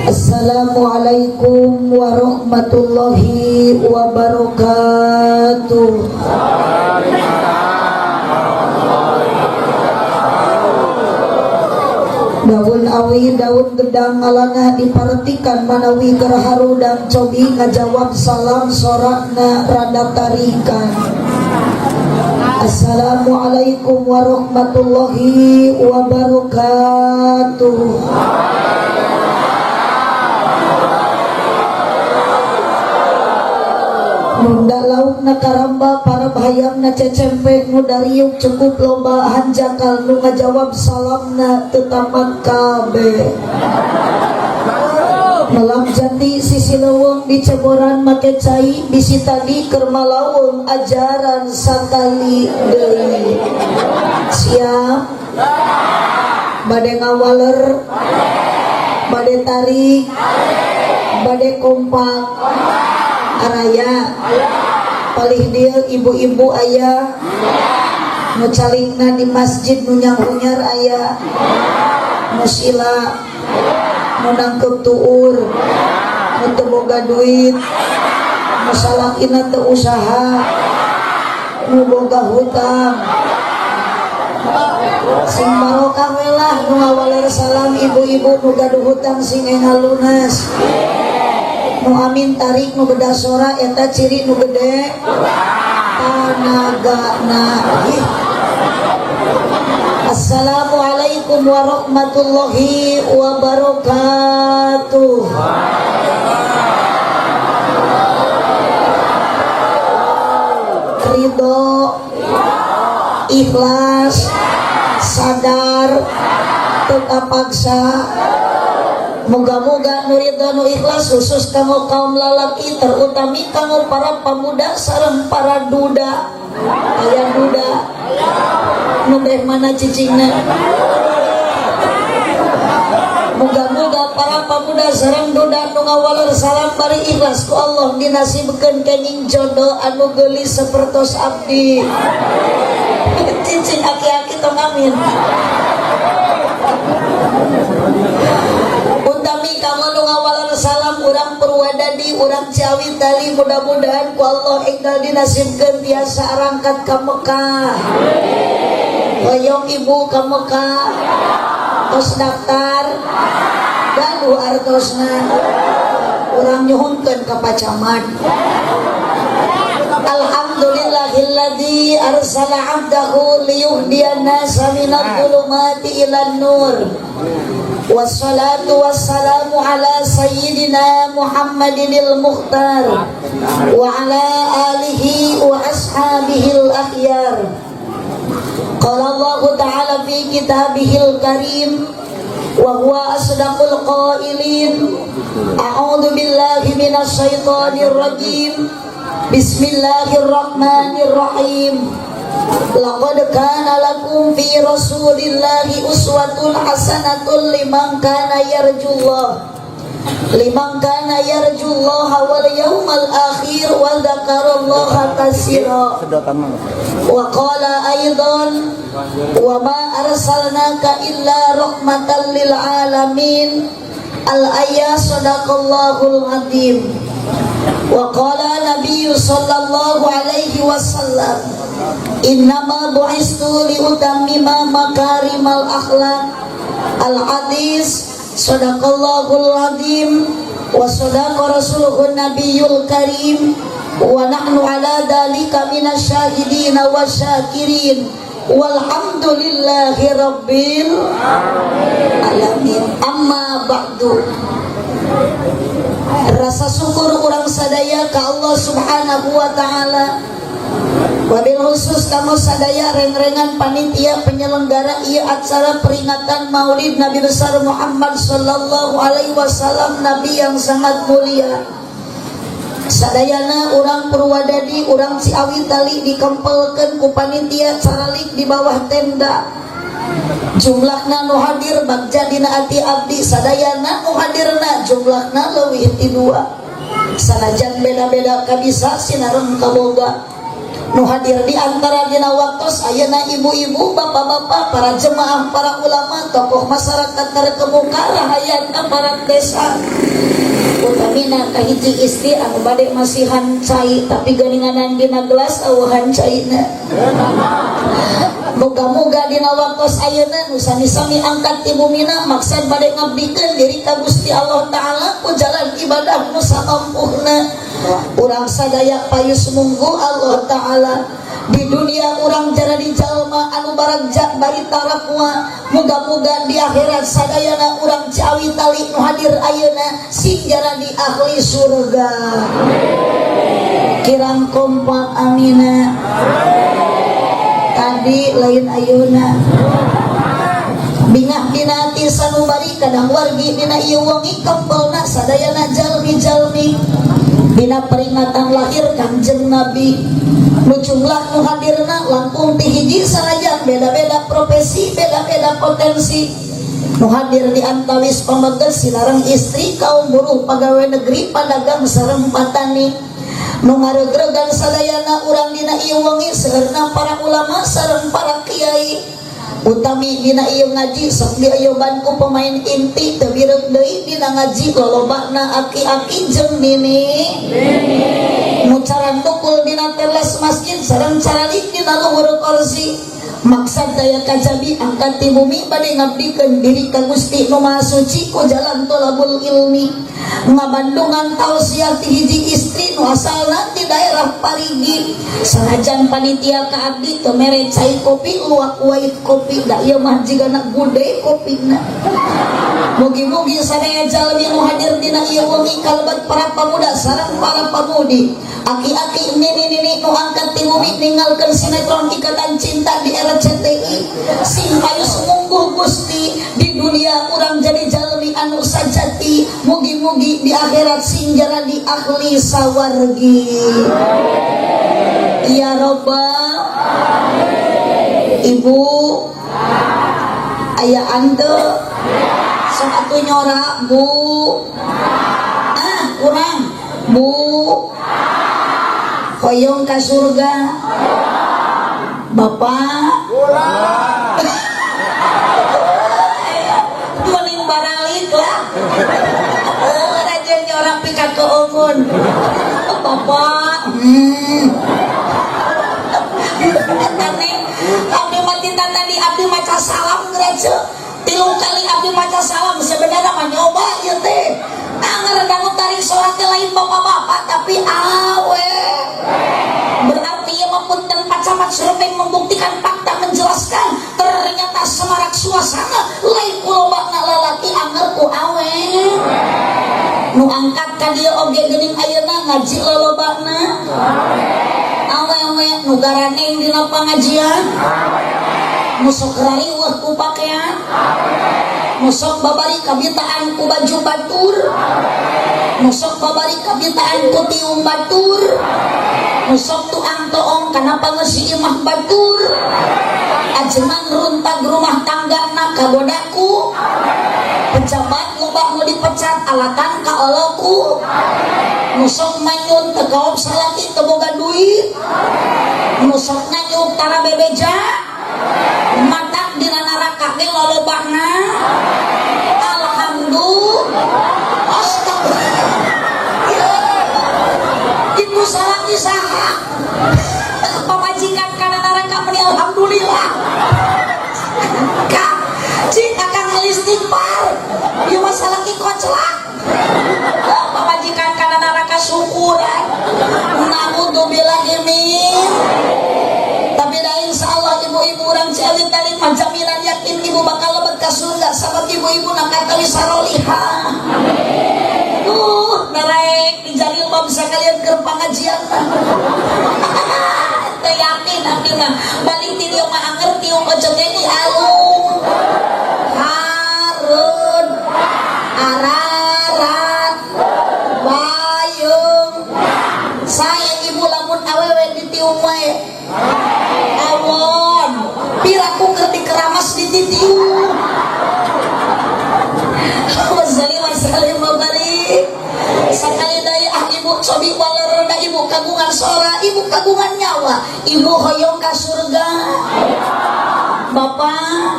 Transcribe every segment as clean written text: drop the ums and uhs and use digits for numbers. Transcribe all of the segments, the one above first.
Assalamualaikum warahmatullahi wabarakatuh. Daun awi daun gedang alana dipartikan manawi gerharu dan cobi ngajawab salam sorakna rada tarikan. Assalamualaikum warahmatullahi wabarakatuh. Nunda lauk na karamba para bahayam na cecempek nu dariuk cukup loba hanjakal nu ngajawab salam na tetamat kabe. Malam jati sisi leweng di ceboran make cai bisi tadi kermalaweng ajaran sakali deui. Siap bade ngawaler bade tarik bade kompak araya palih dia ibu-ibu ayah nu calingna di masjid nu nyanghunyar ayah nu sila nu nangkep tuur nu teu boga duit nu salakina teu usaha nu boga hutang sing barokah we lah nu ngawaler salam ibu-ibu nu gaduh hutang sing ngalunas nu amin tarik nu bedah sora eta ciri nu gede tanagana. Assalamualaikum warahmatullahi wabarakatuh. Ridho, ikhlas, sadar, teu paksa. Moga-moga nu ridho nu ikhlas khusus kanggo kaum lalaki terutami kanggo para pemuda sareng para duda. Aya duda nu beh mana cicingna. Moga-moga para pemuda sareng duda nu ngawaler salam bari ikhlas ku Allah dinasibkeun kenging jodoh anu geulis sapertos abdi. Cicing aki-aki tong amin. Utami kamu nu ngawalan salam urang Purwadadi urang Ciawi tali mudah-mudahan ku Allah enggal dinasibkeun biasa arangkat ka Mekah. Hoyong ibu ka Mekah. Tos daftar. Gaduh artosna. Urang nyuhunkeun ka Pacamat. Alhamdulillahilladzi arsala 'abdahu liyuhdiyana minadh dhulumati ilan nur. Wassalatu wassalamu ala sayyidina Muhammadinil Mukhtar wa ala alihi wa ashabihil akhyar. Qala Allah ta'ala fi kitabihil karim wa huwa asdaqul qailin. A'udzu billahi minasy syaithanir rajim. Bismillahirrahmanirrahim. Laqad kana lakum fi Rasulillahi uswatun hasanatun liman kana yarjullaha wal yawmal akhir wa dzakarallaha katsira. Wa qala aidan wa ma arsalnaka illa rahmatan lil alamin. Al-ayat sadaqallahul azim. Wa qala Nabi sallallahu alaihi wasallam innama bu'istu liutammima makarimal akhlaq. Al-hadis sadaqallahul azim wa sadaqa rasuluhun nabiyul karim wa nahnu ala dhalika minasyahidin wa syakirin walhamdulillahi rabbil alamin. Amma ba'du. Rasa syukur orang sadaya ka Allah subhanahu wa ta'ala, wabil khusus kamu sadaya reng-rengan panitia penyelenggara ieu acara peringatan Maulid Nabi besar Muhammad sallallahu alaihi wasallam, Nabi yang sangat mulia. Sadayana urang Purwadadi, urang Ciawi tali dikempelkeun ku panitia caralik di bawah tenda. Jumlahna nu hadir bagja dina ati abdi, sadayana nu hadirna jumlahna leuwih ti 2. Sanajan beda-beda kabisa sinareng kaboga. Nu hadir di antara dina waktos ayeuna ibu-ibu, bapak-bapak, para jemaah, para ulama, tokoh masyarakat terkemuka, rahayatna para desa. Utamina kahiji istri anu bade masihan cai tapi geninganan dina gelas awahan caina. Moga-moga dina waktos ayeuna nu sami-sami angkat ti bumina maksud bade ngabdikeun diri ka Gusti Allah taala ku jalan ibadah nu samampuhna. Urang sadaya payus munggu Allah taala di dunia urang jana di jalma anu barajak bari tarakwa. Moga-moga di akhirat sadayana urang cawi tali nu hadir ayeuna sing jana di ahli surga. Kirang kompak amina. Tadi lain ayeuna bingah dina ti sanubari kadang wargi dina ieu wengi kempelna sadayana jalmi-jalmi dina peringatan lahir Kanjeng Nabi. Nu jumlah nu hadirna langkung ti hiji sanajan beda-beda profesi, beda-beda potensi. Nu hadir di antawis pameges silarang istri, kaum buruh, pegawai negeri, padagang sareng patani. Nu ngaregregan sadayana urang dina ieu wengi saeurna para ulama sareng para kiai. Utami dina ieu ngaji sok diayoban ku pemain inti teu birek deui dina ngaji lolobana aki-aki jeung nini. Nu caran tukul dina teles masjid sareng caralik dina luhur kursi. Maksud daya kajabi angkat ti bumi bade ngabdikeun diri ka Gusti Nu Maha Suci ku jalan thalabul ilmi. Ngabandungan tausiah ti hiji istri nu asalna ti daerah Parigi. Sanajan panitia ka abdi teu mere cai kopi luak wait kopi da ieu mah jigana gude kopina. Mugi-mugi sadaya jalmi nu hadir dina ieu wengi kalebat para pamuda sareng para pamudi. Aki-aki nini-nini nu angkat ti bumi ninggalkeun sinetron Ikatan Cinta di RCTI. Sing payus mungguh Gusti di dunia urang jadi jalmi anu sajati. Mugi-mugi di akhirat sing jara di ahli sawargi. Ya Rabbal Ibu aya ante sok atuh nyora Bu. Kurang Bu. Hoyong ka surga. Bapak jualing baralik lah. Rajin orang pikat ke omun. Bapak abdi mati tadi abdi maca salam ngeraja 3 kali abdi maca salam sebenarnya mah nyoba ieu teh. Ngaredangu tarik sholat lain bapak-bapak tapi awe. Berarti ia mempunten pacamat survei membuktikan fakta menjelaskan ternyata semarak suasana lain kulobakna lalaki angger ku awe. Nu angkat ka dieu oge geuning ayeuna ngaji lolobakna awewe nu garaneng dina pangajian musok rariweuh ku pakaian musok babari kabitaan ku baju batur musok babari kabitaan ku tiung batur musok tuang toong kana pangeusi imah batur ajengan runtag rumah tanggana kabodaku pejabat loba nu dipecat alatan ka oloku musok manyun teu kaop salaki teu boga duit musok nanyuk tara bebeja matak dina neraka ge lolobana. Alhamdulillah. Astagfirullah. Itu salaki saha? Pamajikan kana neraka meni alhamdulillah. Ka cik akan istighfar. Ieu mah salaki koclak. Pamajikan kana neraka syukuran. Naudzubillahi min. Tapi dah insyaallah ibu-ibu urang Ciawi tadi jaminan yakin ibu bakal lebet ka surga sabab ibu-ibu nak katawi sarolihah. Narek di jalil mah bisa kalian keur pangajian mah. Teu yakin abdi mah balik ti dieu mah anger tiung ojoge di alung. Harun Ararat Wayung saya ibu lamun awewe ditiung wae. Awon piraku keur dikeramas di titiung. Wassalamualaikum warahmatullahi wabarakatuh. Sakali daya ibu cobi walerna ibu kagungan sora, ibu kagungan nyawa. Ibu hoyong ka surga. Bapak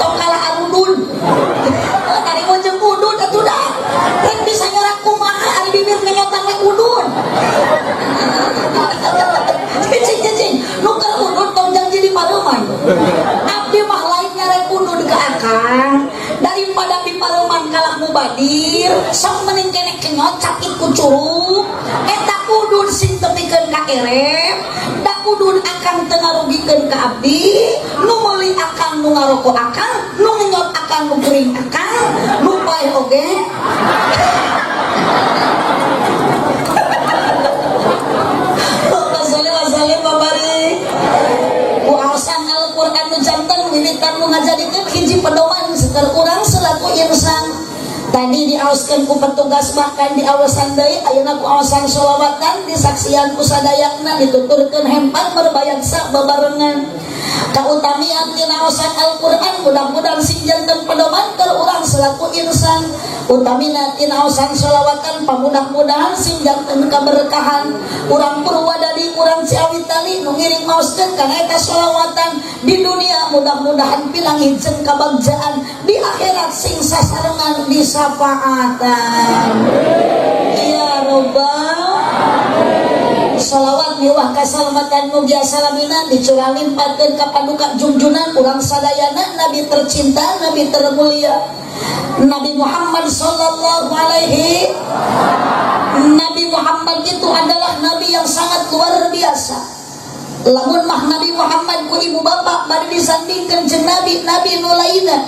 tong kalah udun. Tadi mau jeung udun atuh dah. Rek bisa nyorak kumaha ari bibir ngenyotang we udun. Cicing nu keur udun tong janji di Pareman. Abdi mah lain nyarek udun ke akang daripada di Pareman kalah mubadir. Sok mending kene kenyot sakit ku curug. Eta udun sing tepikeun ka erep. Da udun akang teu ngarugikeun ka abdi. Nu meuli akang nu ngaroko akang, nu ngenyot akang nu geuring akang, nu paeh oge. Masalah babari. Ku aosan Al-Qur'an nu janten wiwitan nu ngajadikeun hiji pedoman sakeur urang selaku insan. Tadi diaoskeun ku petugas bahkan diawasan deui ayeuna ku awasan sholawatan disaksian ku sadayana dituturkeun hempat berbayang sak babarengan. Kautamian tina aosan Al-Qur'an mudah-mudahan sing janten pedoman keur urang selaku insan. Utamina tina aosan sholawatan pamudah-mudahan sing janten kaberkahan. Urang Purwadadi urang Ciawi Tali nu ngiring maoskeun kana eta sholawatan di dunia mudah-mudahan pilangi jeung kabagjaan, di akhirat sing sasarengan di syafaatan. Ya Rabbal sholawat miwah kasalamatan mugia salamina dicurang limpatkeun ka paduka junjunan urang sadayana Nabi tercinta, Nabi termulia, Nabi Muhammad sallallahu alaihi. Nabi Muhammad itu adalah Nabi yang sangat luar biasa. Lamun mah Nabi Muhammad ku ibu bapak bari disandingkeun jeung Nabi nu lainna,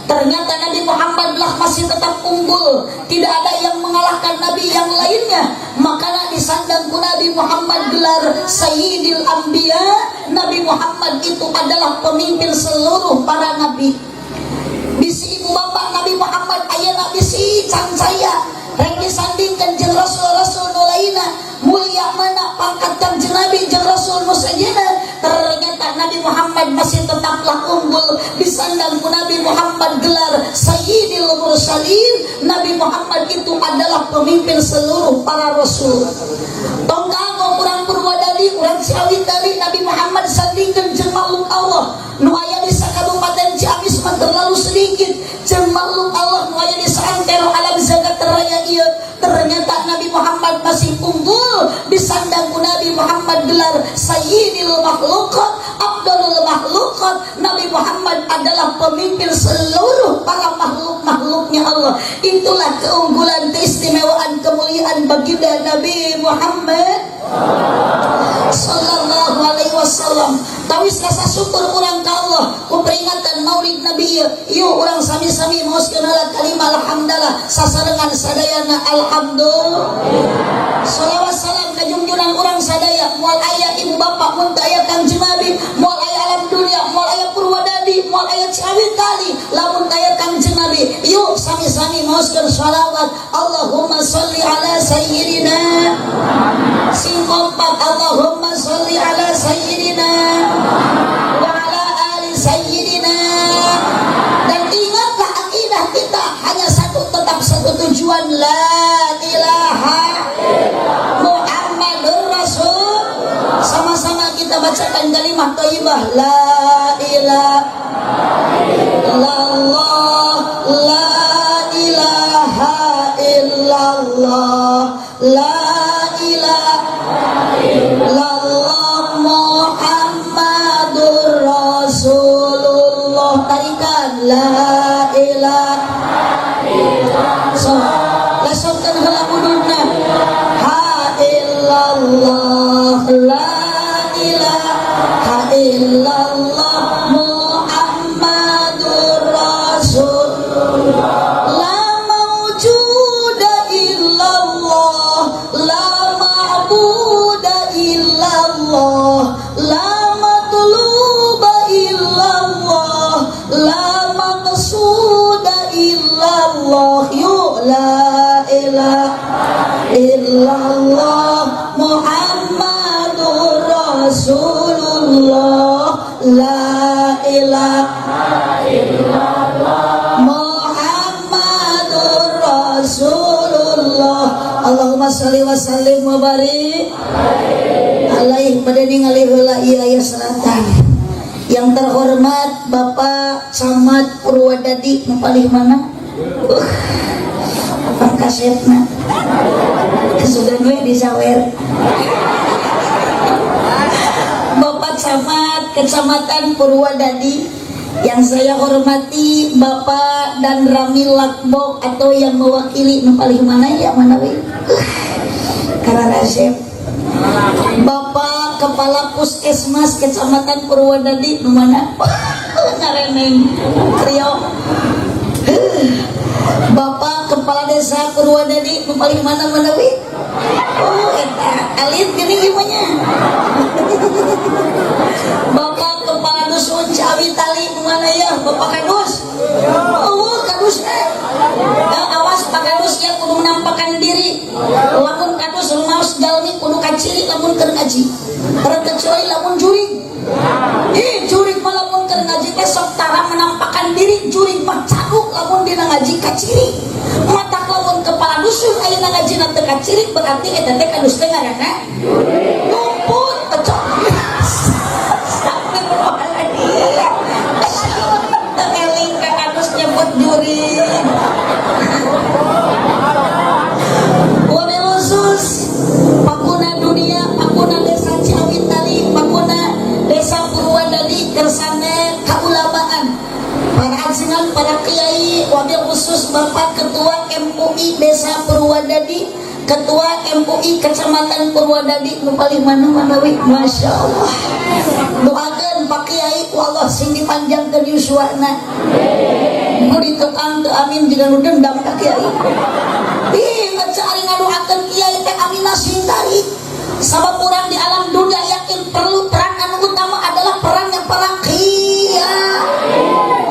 ternyata Nabi Muhammad lah masih tetap unggul. Tidak ada yang mengalahkan Nabi yang lainnya. Makanya disandang ku Nabi Muhammad gelar Sayyidil Anbiya. Nabi Muhammad itu adalah pemimpin seluruh para nabi. Bisi ibu bapak Nabi Muhammad ayeuna bisi can saya rek disandingkeun jeung rasul-rasul nu lainna. Mulia mana pangkat Kanjeng Nabi jeung rasul nu sajeuna, ternyata Nabi Muhammad masih tetaplah unggul. Disandang ku Nabi Muhammad gelar Sayyidil Mursalin. Nabi Muhammad itu adalah pemimpin seluruh para rasul. Tonggang urang Purwadadi, urang Ciawi Tali, Nabi Muhammad sandingkeun jeung makhluk Allah nu aya di Kabupaten Ciamis mah terlalu sedikit jeung makhluk Allah nu aya di saantero alam zagat raya ieu. Ternyata Nabi Muhammad masih unggul. Disandang ku Nabi Muhammad gelar Sayyidil Makhluqat, Abdul Makhluqat. Nabi Muhammad adalah pemimpin seluruh para makhluk-makhluknya Allah. Itulah keunggulan, keistimewaan, kemuliaan baginda Nabi Muhammad sallallahu alaihi wasallam. Tawis rasa syukur urang ka Allah ku peringatan Maulid Nabi ieu urang sami-sami maoskeun kalimah alhamdulillah sasarengan sadayana alhamdulillah. Shalawat salam ka junjunan urang sadaya moal aya ibu bapak mun teu aya Kanjeng Nabi, moal aya alam dunia, moal aya Purwadadi, moal aya Ciawi Tali, lamun teu aya Kanjeng Nabi. Yuk sami-sami maoskeun shalawat. Allahumma sholli ala sayyidina sing kompak. Allahumma sholli ala sayyidina wa ala ali sayyidina. Dan ingatlah akidah kita hanya satu, tetap satu tujuan, la ilaha Muhammadur Rasul. Sama-sama kita bacakan kalimat thayyibah, la ilaha illallah, la ilaha illallah, la ilaha illallah Muhammadur Rasulullah. Tarikan la ilaha illallah. So, lasokkan heula buduna. Ha illallah, la ilaha illallah Muhammadur Rasulullah. La mawjuda illallah, la ma'buda illallah, la matluba illallah, la maqsuda illallah. Yuk la ilaha illallah Muhammadur Rasulullah, la ilaha illallah Muhammadur Rasulullah. Allahumma sholli wa wa barik alaih pada ningali heula ieu aya seratan. Yang terhormat Bapak Camat Purwadadi nu palih mana? Apa kasetna? Sudah we disawer. Bapak Camat Kecamatan Purwadadi yang saya hormati Bapak dan Ramil Lakbok atau yang mewakili nu palih mana ya mana we? Karena Rasep Bapak Kepala Puskesmas Kecamatan Purwadadi nu mana? Ngareneng trio. Bapak Kepala Desa Purwadadi nu palih mana we? Oh eta alit geuning ieu nya. Bapak Kepala Dusun Ciawi Tali nu mana ya? Bapak Kadus. Oh kadusna. Awas Pak Kadus ya kudu menampakkan diri. Lamun kadus rumaos jalmi kudu kaciri lamun keur ngaji. Terkecuali lamun jurig. Jurig mah lamun keur ngaji teh sok tara menampakkan diri, jurig mah caduk lamun dina ngaji kaciri. Mata lamun kepala dusun ayeuna ngaji na teu kaciri berarti eta teh kadus teh ngaranna numput pecok. Eling ka kadus nyebut jurig. Wabil khusus Pakuna Dunia, Pakuna Desa Ciawi Tali, Pakuna Desa Purwadadi kersane kaulamaan para ajengan, para kiai, wabil khusus Bapak Ketua MUI Desa Purwadadi, Ketua MUI Kecamatan Purwadadi nu palih mana we? Masya Allah. Doakeun Pak Kiai wallah sing dipanjangkeun yuswana. Ku ditukang teu amin jiga nu dendam ka Kiai. Cari ngadoakeun Kiai teh aminah sindari. Sabab urang di alam dunia yakin perlu peran anu utama adalah peran yang perang Kiai.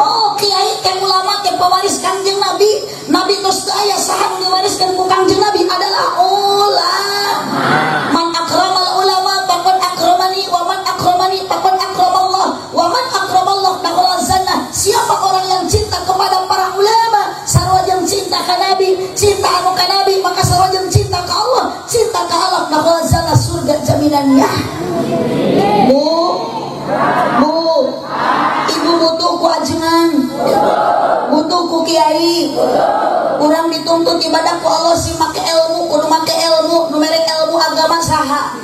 Oh Kiai teh ulama teh pewaris Kangjeng Nabi. Nabi tos teu aya saha diwariskeun ku Kangjeng Nabi adalah ulama. Man akramal ulama faqad akramani wa man akramani faqad akramallah wa man akramallah dakhala jannah. Siapa orang yang cinta kepada para ulama sarwajeng cinta ka Nabi, cinta anu ka Nabi maka sarwajeng cinta ka Allah, cinta ka Allah dakhala jannah, surga jaminannya. Bu, ibu butuh ku ajengan, butuh ku kiai. Urang dituntut ibadah ku Allah si make ilmu, kudu make ilmu, nu merek ilmu agama saha?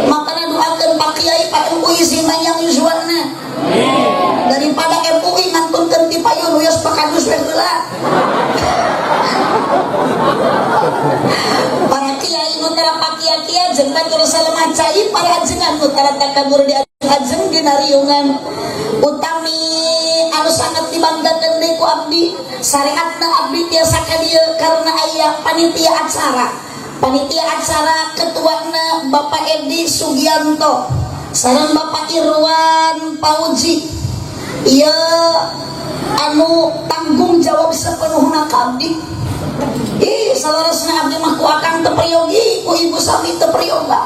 Makanya doakeun Pak Kiai, Pak MUI sing manjang yuswana. Daripada MUI ngantunkeun ti payun wios Pak Kadus we heula. Para kiai nu tara pakia-kia jeung batur salemah cai para ajengan nu tara takabur di ajeng dina riungan utami anu sangat dibanggakeun deui ku abdi. Syariatna abdi tiasa ka dieu karena aya panitia acara. Panitia acara ketuana Bapak Edi Sugianto sareng Bapak Irwan Pauji. Ieu anu tanggung jawab sepenuhna ka abdi. Salarasna abdi mah ku akang teu priyogi, ku ibu sami teu priyoga.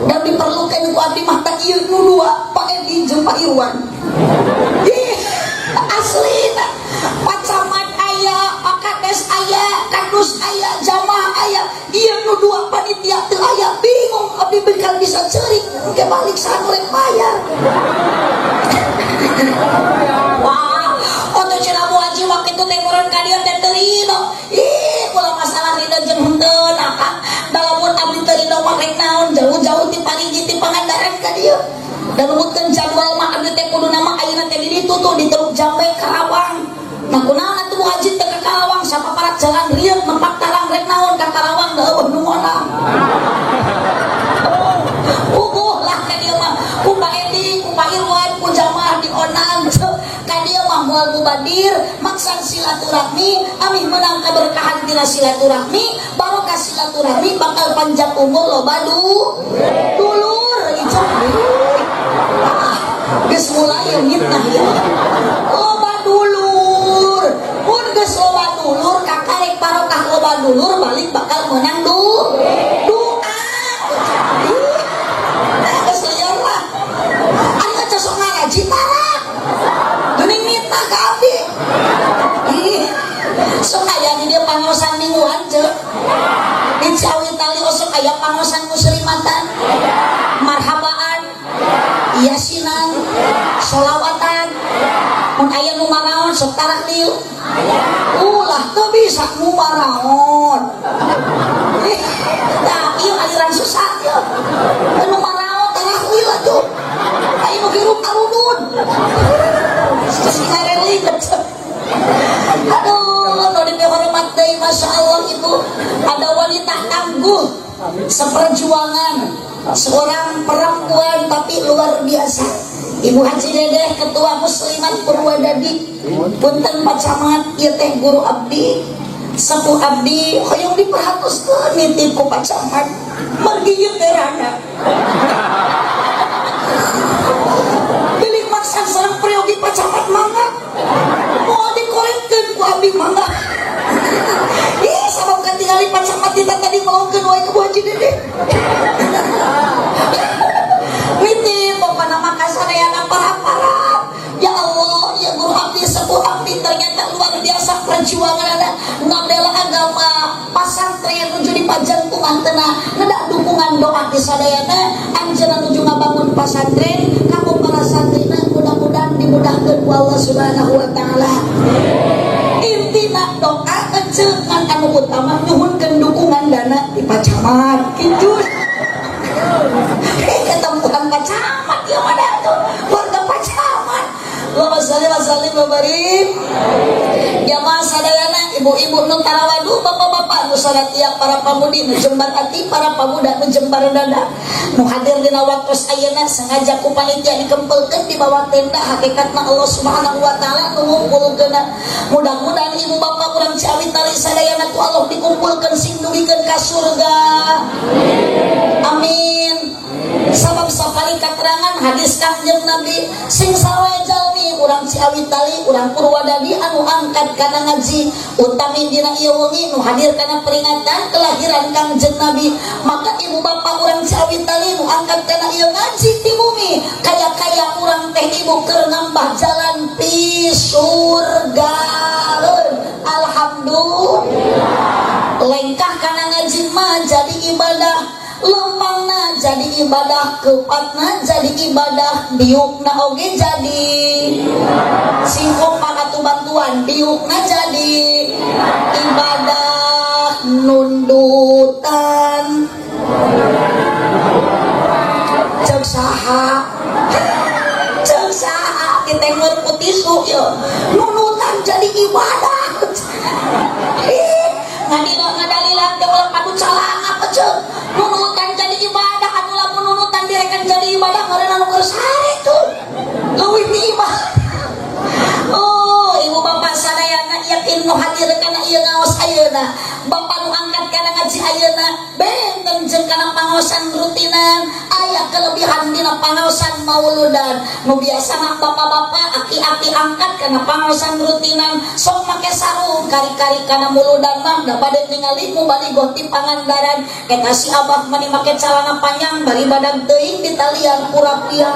Dan diperlukan ku abdi mah teh ieu nu dua, Pak Edi jeung Pak Irwan. Aslina Pak Camat aya, Pak Kades aya, Kadus aya, jamaah aya. Ieu nu dua panitia teu aya, bingung abdi bekal bisa ceurik ke balik sanu rek bayar. Wah, oto cenah mu haji waktu itu teh meureun ka dieu teh teu ridho. Ulah masalah ridho jeung henteu akang. Dalamun abdi teu ridho mah rek naon, jauh-jauh ti Parigi ti Pangandaran ka dieu. Dan numutkeun jadwal mah abdi teh kudu nama ayeuna teh di ditu tuh di Teluk Jambe Karawang. Nah kunaon atuh haji teh ka Karawang sapaparat jalan rieut nempat tarang rek naon ka Karawang da eueuh nu moal. Lah ka dieu mah ku Pak Edi, ku Pak Irwan, ku jamaah di Onang. Ka dieu mah moal mubadir, maksud silaturahmi, amih menang keberkahan tina silaturahmi, barokah silaturahmi bakal panjang umur loba dulur ijab. Geus mulai mitnah ya. Loba dulur. Mun geus loba dulur kakarek barokah loba dulur balik bakal menang doa. Geus lieur lah. Ari aja sok ngaji parah. Geuning mitnah ka abdi. Sok aya di dieu pangosan mingguan ceuk. yasinan sholawatan mun aya nu maraon sok tarakdil ulah teu bisa nu maraon nah ieu aliran susah ya nu maraon tarakdil atuh aya nu hirup arudun singaren liget aduh nu dihormat deui masya Allah ibu ada wanita tangguh seperjuangan seorang perempuan tapi luar biasa Ibu Haji Dedeh Ketua Muslimat Purwadadi punten Pak Camat ieu teh guru abdi sepuh abdi hoyong diperhatuskeun nitip ku Pak Camat mergi ieu teh rana bilik maksan sareng priyogi Pak Camat mangga moal dikorekeun ku abdi mangga ih sabab katingali Pak Camat kita tadi melakukan wae ke Bu Haji Dedeh nitip pokokna maka sadayana para ya Allah ya guru abdi sepuh abdi ternyata luar biasa perjuangan ada ngabela agama pasantren nuju dipajang ku mantena neda dukungan doa di sadayana anjeunna nuju ngabangun pasantren kamu para santrina mudah-mudahan dimudahkeun ku Allah Subhanahu wa taala intina doa enceungan anu utama nyuhunkeun dukungan dana di Pak Camat kitu ketemuan Pak Camat ya mana tuh warga Pak Camat Allahumma sholli wa sallim wa barik jamaah sadayana ibu-ibu nu tarawadu bapak-bapak nu salat tiap para pamudi nu jembar ati para pamuda nu jembar dada nu hadir dina waktos ayeuna sengaja ku panitia dikempelkeun di bawah tenda hakikatna Allah Subhanahu wa taala nu ngumpulkeun mudah-mudahan ibu bapak urang Ciawi tali sadayana ku Allah dikumpulkeun sing dugikeun ka surga amin sabab sapali katerangan hadis Kangjeng Nabi sing sawe jalmi urang Ciawi tali urang Purwadadi anu angkat kana ngaji utami dina ieu wengi nu hadir kana peringatan kelahiran Kangjeng Nabi maka ibu bapak urang Ciawi tali nu angkat kana ieu ngaji di bumi kaya-kaya urang teh ibu keur ngambah jalan pi surga alhamdulillah lengkah kana ngaji mah jadi ibadah lempangna jadi ibadah keupatna jadi ibadah diukna oge jadi singkong pakatu bantuan diukna jadi ibadah nundutan cek saha kita ngerti tisu ya nundutan jadi ibadah ngadalilan teh ulah padu calang apa ceu nunutan jadi ibadah anu lamun nunutan direkan jadi ibadah ngaranna nu sare tuh leuwih ti ibadah oh ibu bapak sadayana yakin nu hadir kana ieu ngaos ayeuna bapak nu angkat kana ngaji ayeuna benten jeung kana pangaosan rutinan aya kelebihan dina pangaosan mauludan nu biasana bapak-bapak aki-aki angkat kana pangaosan rutinan sok make sarung kari-kari kana muludan mah da bade ningali mu bali goh ti Pangandaran eta si abah mani make calana panjang bari badag teuing di talian kurapia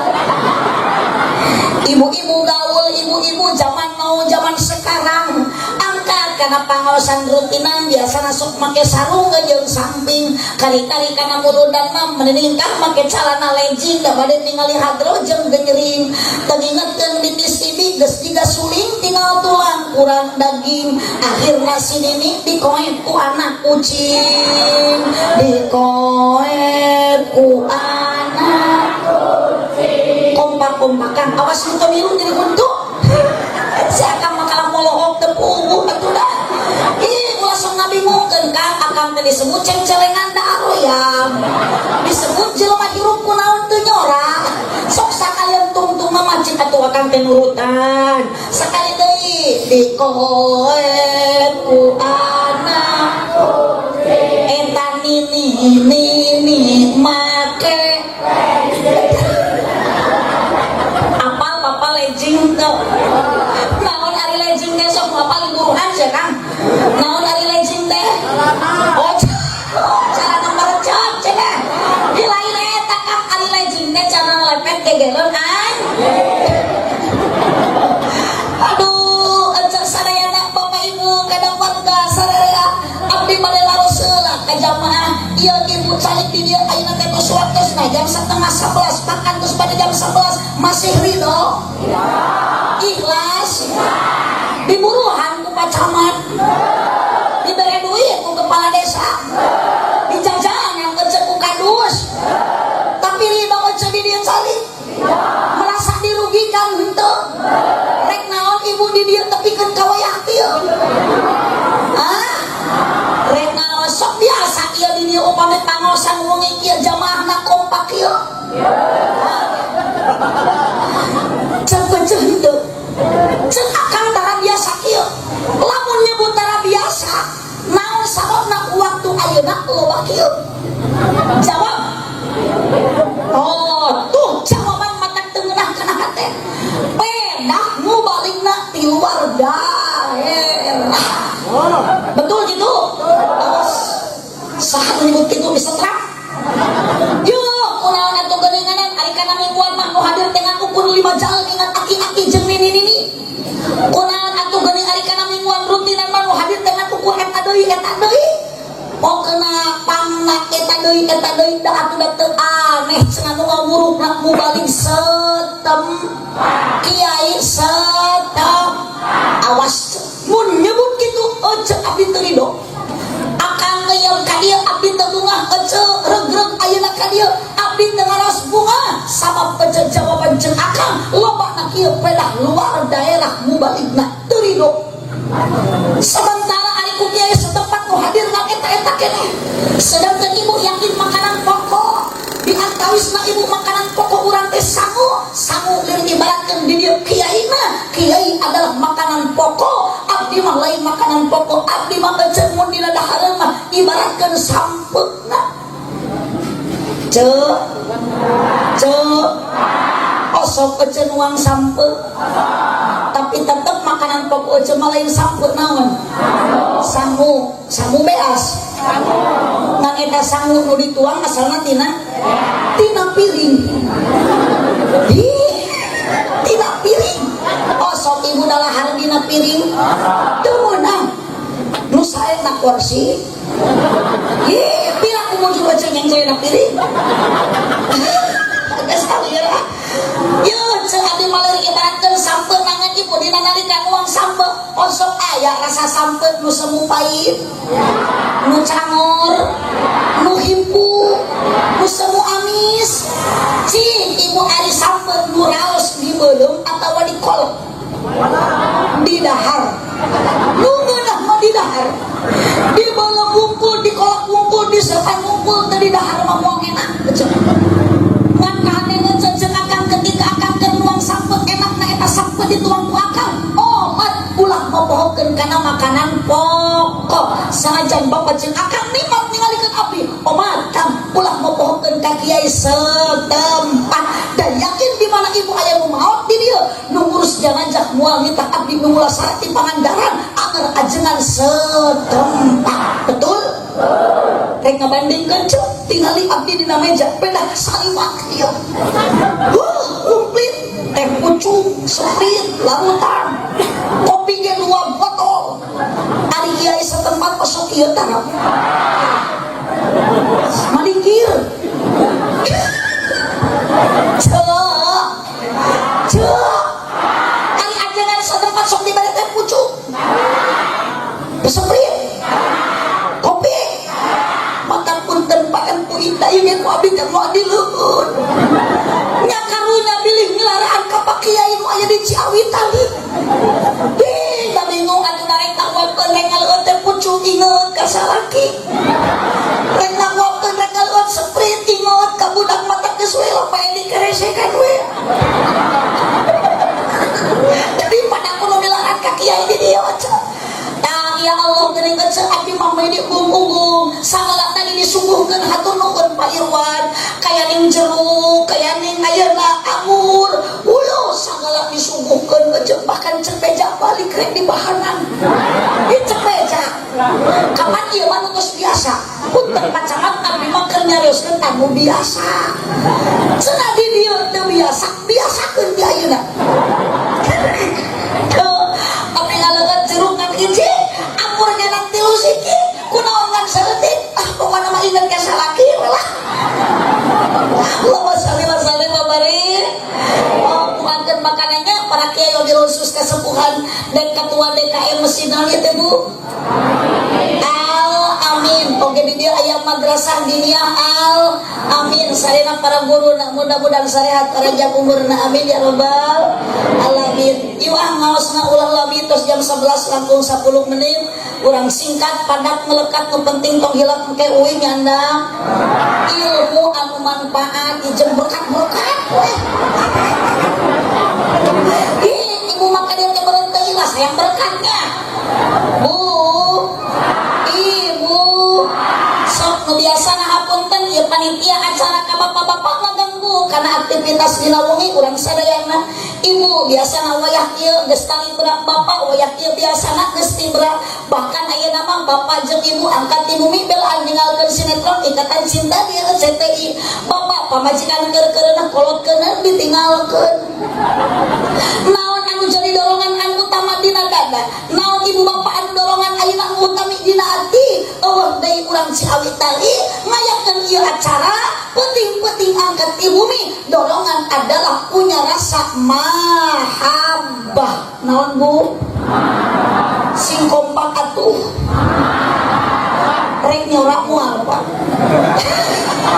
ibu-ibu gaul ibu-ibu zaman now zaman sekarang angkat kana pangaosan rutinan biasana sok make sarung jeung samping kari-kari kana muludan mah mending kah make calana legging da bade ningali hadro jeung genyering teningetkeun di TV geus jiga suling tinggal tulang kurang daging akhirna si nini dikoet ku anak kucing dikoet ku anak kucing kompak-kompakan awas nu kamilu jadi huntu siakang makalah molohok tepung atuh dah ih langsung ngabingungkeun Kang akang teh disebut ceng-celengan da aroyam disebut jelema hirup kunaon teu nyorak sok sakalian tungtung mah cik atuh akang teh nurutan sakali deui dikoet ku anak eta nini make apal papa lejing tuh naon ari lejing teh sok apal guruan sia Kang naon ari lejing teh oh cara nomor cok cenah di lain eta Kang ari lejing teh cara lepet gegelon an aduh ancak sadayana bapak ibu kadang warga sadaya abdi bade laroseula ka jamaah ieu ibu calik di dieu ayeuna teh tos waktu jam 10:30 makan terus pada jam 11 Masih ridho? Ikhlas? Diburuhan ku Pak Camat, diberi duit ku kepala desa, dijajan yang kecek ku kadus, tapi ridho kecek di dia salib, merasa dirugikan henteu. Rek naon ibu di dia tepikeun kawayah ieu. Rek naon sok biasa ieu di dia upami pangosan wengi ieu jamaahna kompak ieu. Cek kecek henteu. Cek akang tara biasa ieu. Lamun nyebut tara biasa, naon sababna waktu ayeuna loba kieu? Jawab. Oh, tuh jawaban matak teu ngeunah kana hate. Pedah nu balikna ti luar daerah. Betul gitu? Terus saha nyebut kitu bisa terang? Yo, kunaon atuh geuninganan ari kana mingguan mah nu hadir dengan ukur 5 jal dengan aki-aki jeung nini-nini. Kunaon atuh geuning ari kana mingguan rutinan mah nu hadir dengan ukur eta deui. Pokona pangna eta deui da atuh da teu aneh cenah nu ngawurukna mubalik setem. Kiai setem. Awas mun nyebut kitu ece abdi teu ridho. Akang ngeuyeum ka dieu abdi teu bungah ece regreg ayeuna ka dieu abdi teu ngaros bunga sabab ece jawaban jeung akang lobana kieu pedah luar daerah mubaligna teu ridho. Sementara ari ku kiai setempat nu hadir ngan eta keneh sedangkan ibu yakin makanan pokok diantawisna ibu makanan pokok urang teh sangu lir ibaratkeun di dieu kiai adalah makanan pokok abdi mah lain makanan pokok abdi mah ece mun dina dahareun mah ibaratkeun sampeuna ceu osok ece nuang sampe tapi tetep makanan pokok ece mah lain sampe naon sangu beas ngan eta sangu nu dituang asalna tina piring tina piring osok ibu dalahar dina piring teu meunang nu saena kursi pira kumaha ece nyengcle na piring geus salira yo ceu abdi maler ibaratkeun sampe nangan ibu dina nalika nuang sampe osok aya rasa sampe nu semu pait nu cangor nu himpu nu semu amis cing ibu ari sampe nu raos di beuleum atawa di kolot di dahar nu ngeunah mah di dahar di beuleum wungkul di kolot wungkul di sepan wungkul teu di dahar mah moal enak ngan kahaneuneun jeung akang ketika akang keur nuang sampe enakna eta sampe dituang ku akang omat ulah mopohokeun kana makanan pokok sanajan bapak jeung akang nikmat ningalikeun abdi omat kang ulah mopohokeun ka kiai setempat dan yakin di mana ibu aya nu maot di dieu nu ngurus janajah moal nitah abdi nu mula sarati pangandaran anger ajengan setempat betul rek ngabandingkeun ceu tingali abdi dina meja pedah saliwak ieu komplit teh pucuk seprit larutan kopi ge 2 botol ari kiai setempat pesok ieu tarap malingkir ceu ari ajengan setempat sok dibere teh pucuk seprit kopi maka punten pakan ku indah yang ku abdi dan ku adileun nya karunya bilih ngelaraan ka pak kiai nu aya di Ciawi tadi da bingung atuh narek tawapkeun rek ngaleueun teh pucuk ingeut ka salaki rek ngawapkeun rek ngaleueun sprint ingeut ka budak mata geus we lapae dikeresekan we daripada kudu dilaraan ka kiai di dieu ya Allah geuning ece abdi mah mah diunggung sagala tadi disuguhkeun hatur nuhun Pak Irwan kaya ning jeruk kaya ning ayeuna anggur ulu sagala disuguhkeun ece bahkan cek beja balik rek dibahanan di cek beja kapan ieu mah geus biasa punten Pak Camat abdi mah keur nyarioskeun tamu biasa cenah di dieu teu biasakeun di ayeuna abdi ngaleungeun jeruk ngan hiji ampurnya nanti lu siki kunaon ngan seutik pokona mah inget ka salaki lah Allahumma shalli wa sallim wa barik kasepuhan dan ketua DKM Mesin Alit ya Bu. Amin. Oke di dia ayam madrasah diniyah amin. Sarena para guru nak mudah-mudahan sehat panjang umurna amin ya rabbal alamin. Ieu ngaosna ulah labi tos jam 11 langkung 10 menit. Urang singkat padat melekat nu penting tong hilang ke uing nyanda. Ilmu anu manfaat ijem berkat-berkat we. Ibu makan dia berhenti lah sayang berkatnya. Bu, ibu, sok nu biasa ngahapunten ieu panitia acara ka bapak-bapak ngaganggu karena aktivitas dina wengi urang sadayana. Ibu biasana wayah ieu geus tali berak bapak, wayah ieu biasana geus tibra. Bahkan ayeuna mah bapak jeung ibu angkat ti bumi bel ninggalkeun sinetron Ikatan Cinta di RCTI. Bapak pamajikan keur-keurna kolotkeun ditinggalkeun. Naon anu jadi dorongan anu utama dina dada? Naon ibu bapak anu dorongan ayeuna utami dina ati? Eueuh deui urang Ciawi tali ngayakeun ieu acara penting-penting angkat ti bumi. Dorongan adalah punya rasa mahabbah. Naon Bu? Sing kompak atuh. Rek nyorak moal Pak.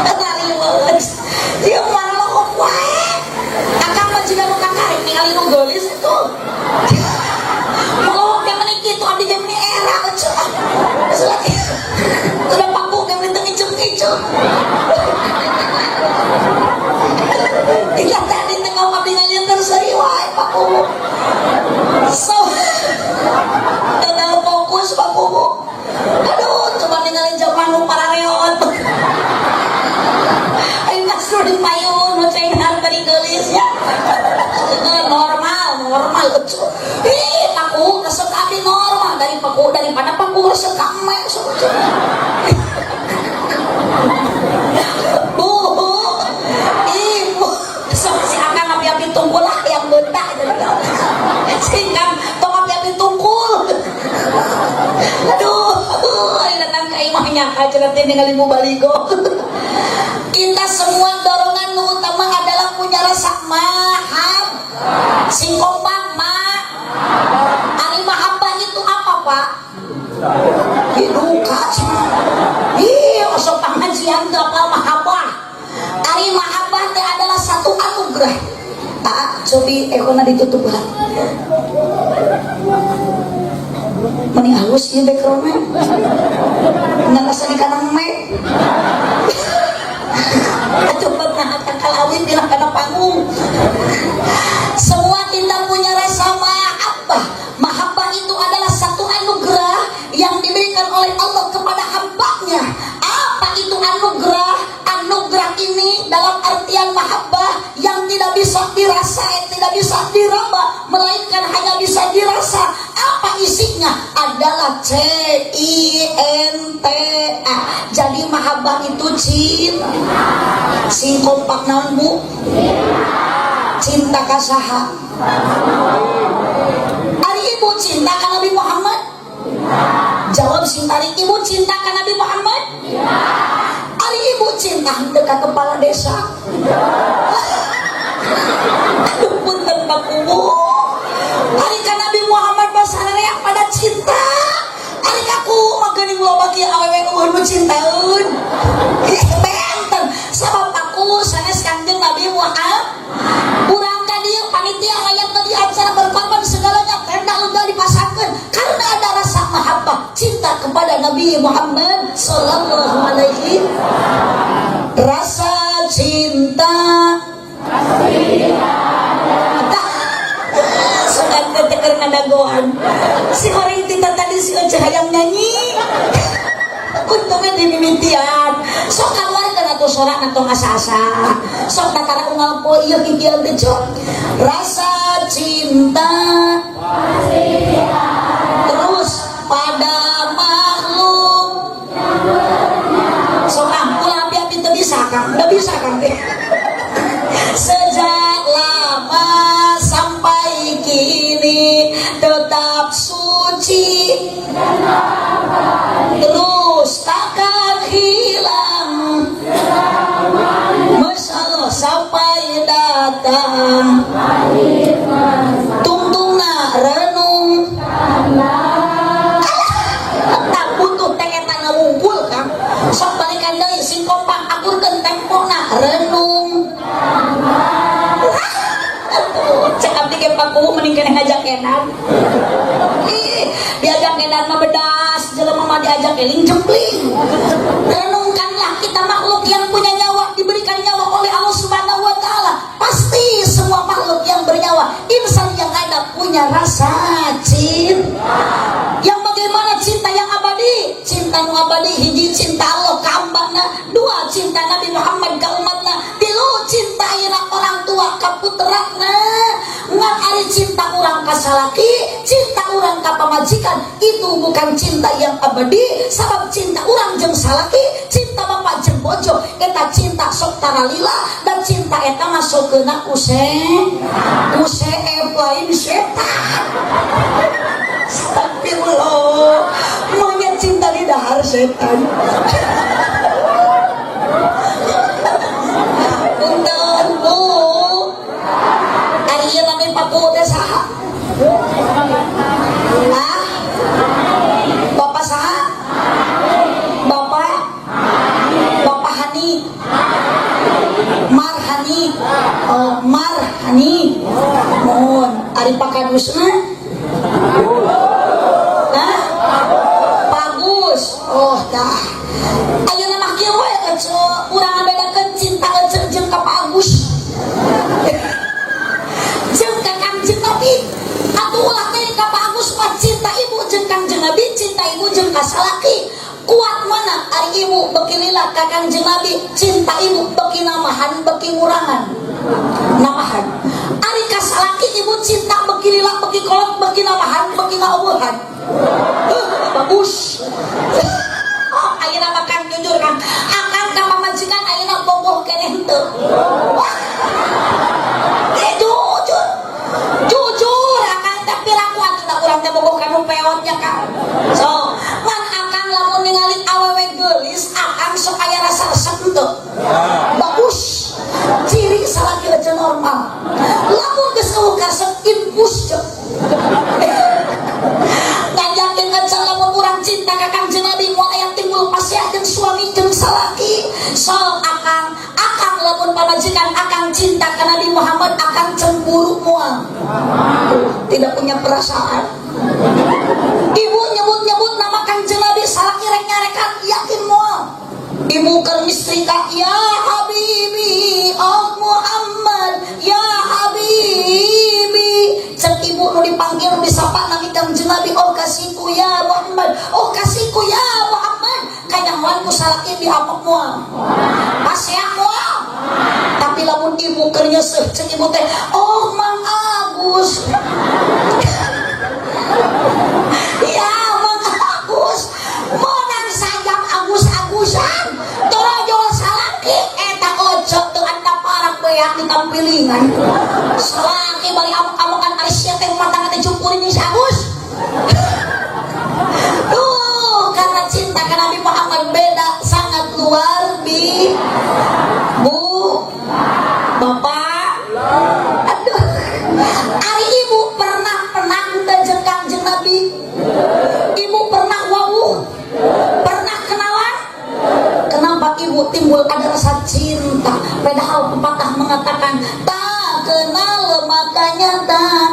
Tari banget. Dia malah kok wae. Akang mah jiga nu kakarek ningali nu geulis itu. Mau yang menikah itu abdi jeung ni era cenah. Selagi. Udah paku yang teu ngicem-ngicem. Iya tadi tengah abdi ngalieukeun seuri wae paku. So tenang fokus paku. Aduh, coba ninggalin zaman nu parareot. Aing kasur di payun nu cengar bari geulis ya. Normal betul. Paku resep abdi normal daripada paku resep kame. Bu, ibu, si akang api-api tungkul lah yang bentak jadi. Singkang tong api-api tungkul. Aduh, ini datang ke imah nyangka cerita ningali mu baligo. Kita semua dorongan utama adalah punya rasa mahab. Sing kompak mak. Ari mahabbah itu apa Pak? Duka. Iya, sok pengajian teu apa mahabbah. Ari mahabbah teh adalah satu anugerah. Cobi ekona ditutup lah. Meni halus ieu background-na. Ngarasa di kanang me. Coba nah kalawin bilang kana panggung. Semua kita punya rasa mahabbah. Mahabbah itu adalah satu anugerah yang diberikan oleh Allah kepada hamba-Nya. Apa itu anugerah? Anugerah ini dalam artian mahabbah yang tidak bisa dirasa, tidak bisa diraba, melainkan hanya bisa dirasa. Apa isinya? Adalah cinta. Jadi mahabbah itu cinta. Sing kompak naon Bu? Cinta ka saha? Ari ibu cinta ka Nabi Muhammad? Jawab sing tarik ibu cinta ka Nabi Muhammad? Ari ibu cinta dekat kepala desa? Aduh punten Bapak-Bu. Ari ka Nabi Muhammad basararea pada cinta. Ari kaku mageuning loba kieu awewe eueun nu cintaeun. Benten sabab aku sanes Kangjeng Nabi Muhammad. Urang ka dieu panitia ngayat tadi acara berkorban segalanya tenda lega dipasangkeun karena ada rasa mahabbah cinta kepada Nabi Muhammad sallallahu alaihi. Rasa cinta sudah teker ngadagoan si orang itu tadi si Oce hayang nyanyi untungnya dimimitian sok keluarkan atau sorak atau asa-asa sok takara unggal po iya kikian tecok rasa cinta terus pada makhluk sok ulah api-api itu bisa kan udah bisa kan sejak lama sampai kini tetap suci terus takkan hilang Masya Allah sampai datang tungtungna sing kompak akurkeun tempona renung. Cek abdi ge pakuh mending keneh ngajak edan. Diajak edan mah bedas, jelema mah diajak eling jempling. Renungkanlah kita makhluk yang punya nyawa, diberikan nyawa oleh Allah Subhanahu wa taala. Pasti semua makhluk yang bernyawa, insan yang ada punya rasa cinta. Yang bagaimana cinta yang abadi? Cinta nu abadi hiji cinta Allah ka hambana, dua cinta Nabi Muhammad ka umatna, tilu cinta ayeuna orang tua ka puterana. Ngan ari cinta urang ka salaki, cinta urang ka pamajikan itu bukan cinta yang abadi. Sabab cinta urang jeung salaki, cinta bapak jeung bojo eta cinta sok taralila, dan cinta eta mah sok keuna kuseng lain setan. Astagfirullah, monyet cinta di dahar setan. Punten Bu, ari ieu mah papu teh saha? Hah? Bapak saha? Bapak Hani. Marhani. Oh, Marhani. Mohon ari pakadusna. Hah? Bagus. Oh, dah. Ayeuna mah kieu we urang ngabedakeun cinta eceuk jeung ka Pak Agus. Jeung ka Kangjeng Nabi. Atuh ulah teh ka Pak Agus mah cinta ibu jeung Kangjeng Nabi, cinta ibu jeung ka salaki. Kuat mana ari ibu beuki lila ka Kangjeng Nabi, cinta ibu beuki namahan, beuki ngurangan. Namahan. Ari ka salaki ibu cinta beuki lila, beuki kolot, beuki namahan, beuki ngaueuhan. Bagus. Ayeuna mah Kang jujur Kang, akan ka pamajikan ayeuna bogoh keneh henteu. Jujur akan tapi laku atuh urang teh bogoh kanu peotnya Kang. So, man akan lamun ningali awewe geulis, akan sok aya rasa resep henteu. Bagus. Ciri salaki aja normal. Lamun geus eueuh karesep infus cek. Ngajakeun aja lamun urang cinta ka Kangjeng Nabi moal aya timbul pasya jeung suami jeung salaki. So akan lamun pamajikan akan cinta ka Nabi Muhammad akan cemburu moal. Tidak punya perasaan. Ibu nyebut nama Kangjeng Nabi, salaki rek nyarekan yakin moal. Ibu keur mistrika, ya Habibi, oh Muhammad, ya Habibi. Cek ibu nu dipanggil nu disapa nami Kangjeng Nabi, oh kasihku ya Muhammad, oh kasihku ya Muhammad. Kanyahoan ku salaki diapok moal. Pasea moal. Tapi lamun ibu keur nyeuseut cek ibu teh, oh Mang Agus. Ya Mang Agus, monan sayang Agus-Agusan. Torojol salaki eta ojo teu anda parak beak ditampilingan. Salaki bari amuk-amukan ari sia teh rumah tangga teh jumpurin jeung si Agus. Karena cinta ke Nabi Muhammad beda sangat luar biasa. Bu, Bapak, aduh, ari ibu pernah jeung Kangjeng Nabi. Ibu pernah wawuh, pernah kenalan. Kenapa ibu timbul ada rasa cinta? Padahal pepatah mengatakan tak kenal makanya tak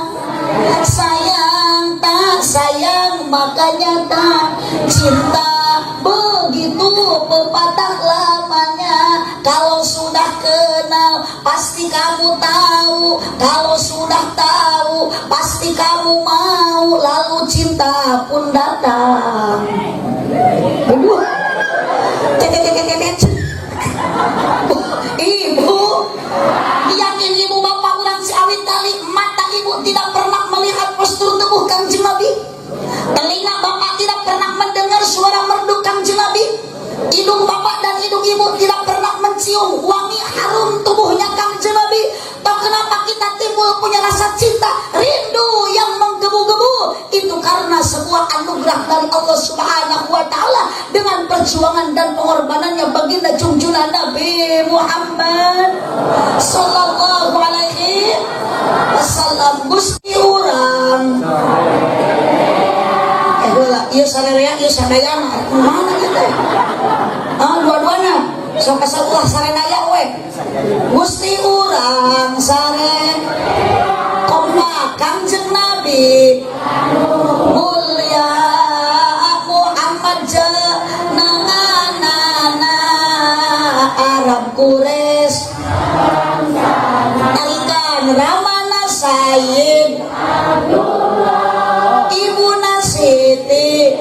sayang makanya tak cinta. Begitu pepatah lamanya. Kalau sudah kenal pasti kamu tahu, kalau sudah tahu pasti kamu mau, lalu cinta pun datang. Ibu, yakin ibu bapak urang si awit tali mata ibu tidak pernah melihat postur tubuh Kangjeng Nabi. Telinga bapak tidak pernah mendengar suara merdu Kangjeng Nabi. Hidung bapak dan hidung ibu tidak pernah mencium wangi harum tubuhnya Kangjeng Nabi. Tahu kenapa kita timbul punya rasa cinta, rindu yang menggebu-gebu? Itu karena sebuah anugerah dari Allah Subhanahu wa taala dengan perjuangan dan pengorbanannya baginda junjungan Nabi Muhammad sallallahu alaihi wasallam. Gusti urang ieu sarerea ieu sadayana mana ieu teh? Dua-duana sok kasalah sarenaya we Gusti urang sare koma Kangjeng Nabi mulia Muhammad jenenganana Arab Quraisy nalikan ramana Sayyid Ibuna Siti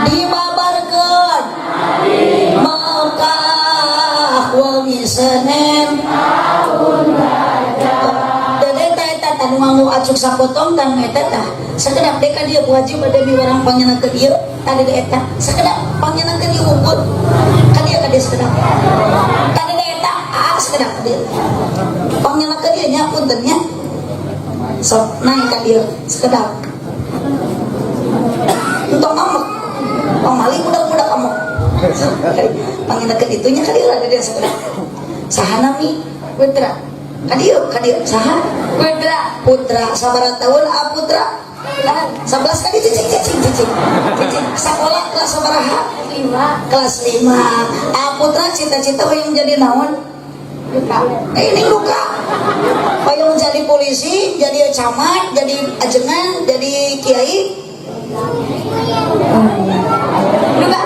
dibabarkeun Mekah wengi Senin tanu nganggo acuk sapotong dan eta tah sakedap deka dia Bu Haji bade miwarang panjenengan ke dieu tadi eta sakedap panjenengan ke dieu unggul ka dieu sakedap tadi eta sakedap dieu panjenengan ke dieu nya punten nya sok naik ka dieu sakedap untuk ngomong pamali budak-budak kamu panjenengan ke ditu nya ka dieu ada dia sakedap sahana mi putra kadieu saha putra sabaraha tahun putra 11 kali cicing sekolah kelas sabaraha 5 kelas 5 putra cita-cita hoyong jadi naon ini luka hoyong jadi polisi jadi camat jadi ajengan jadi kiai luka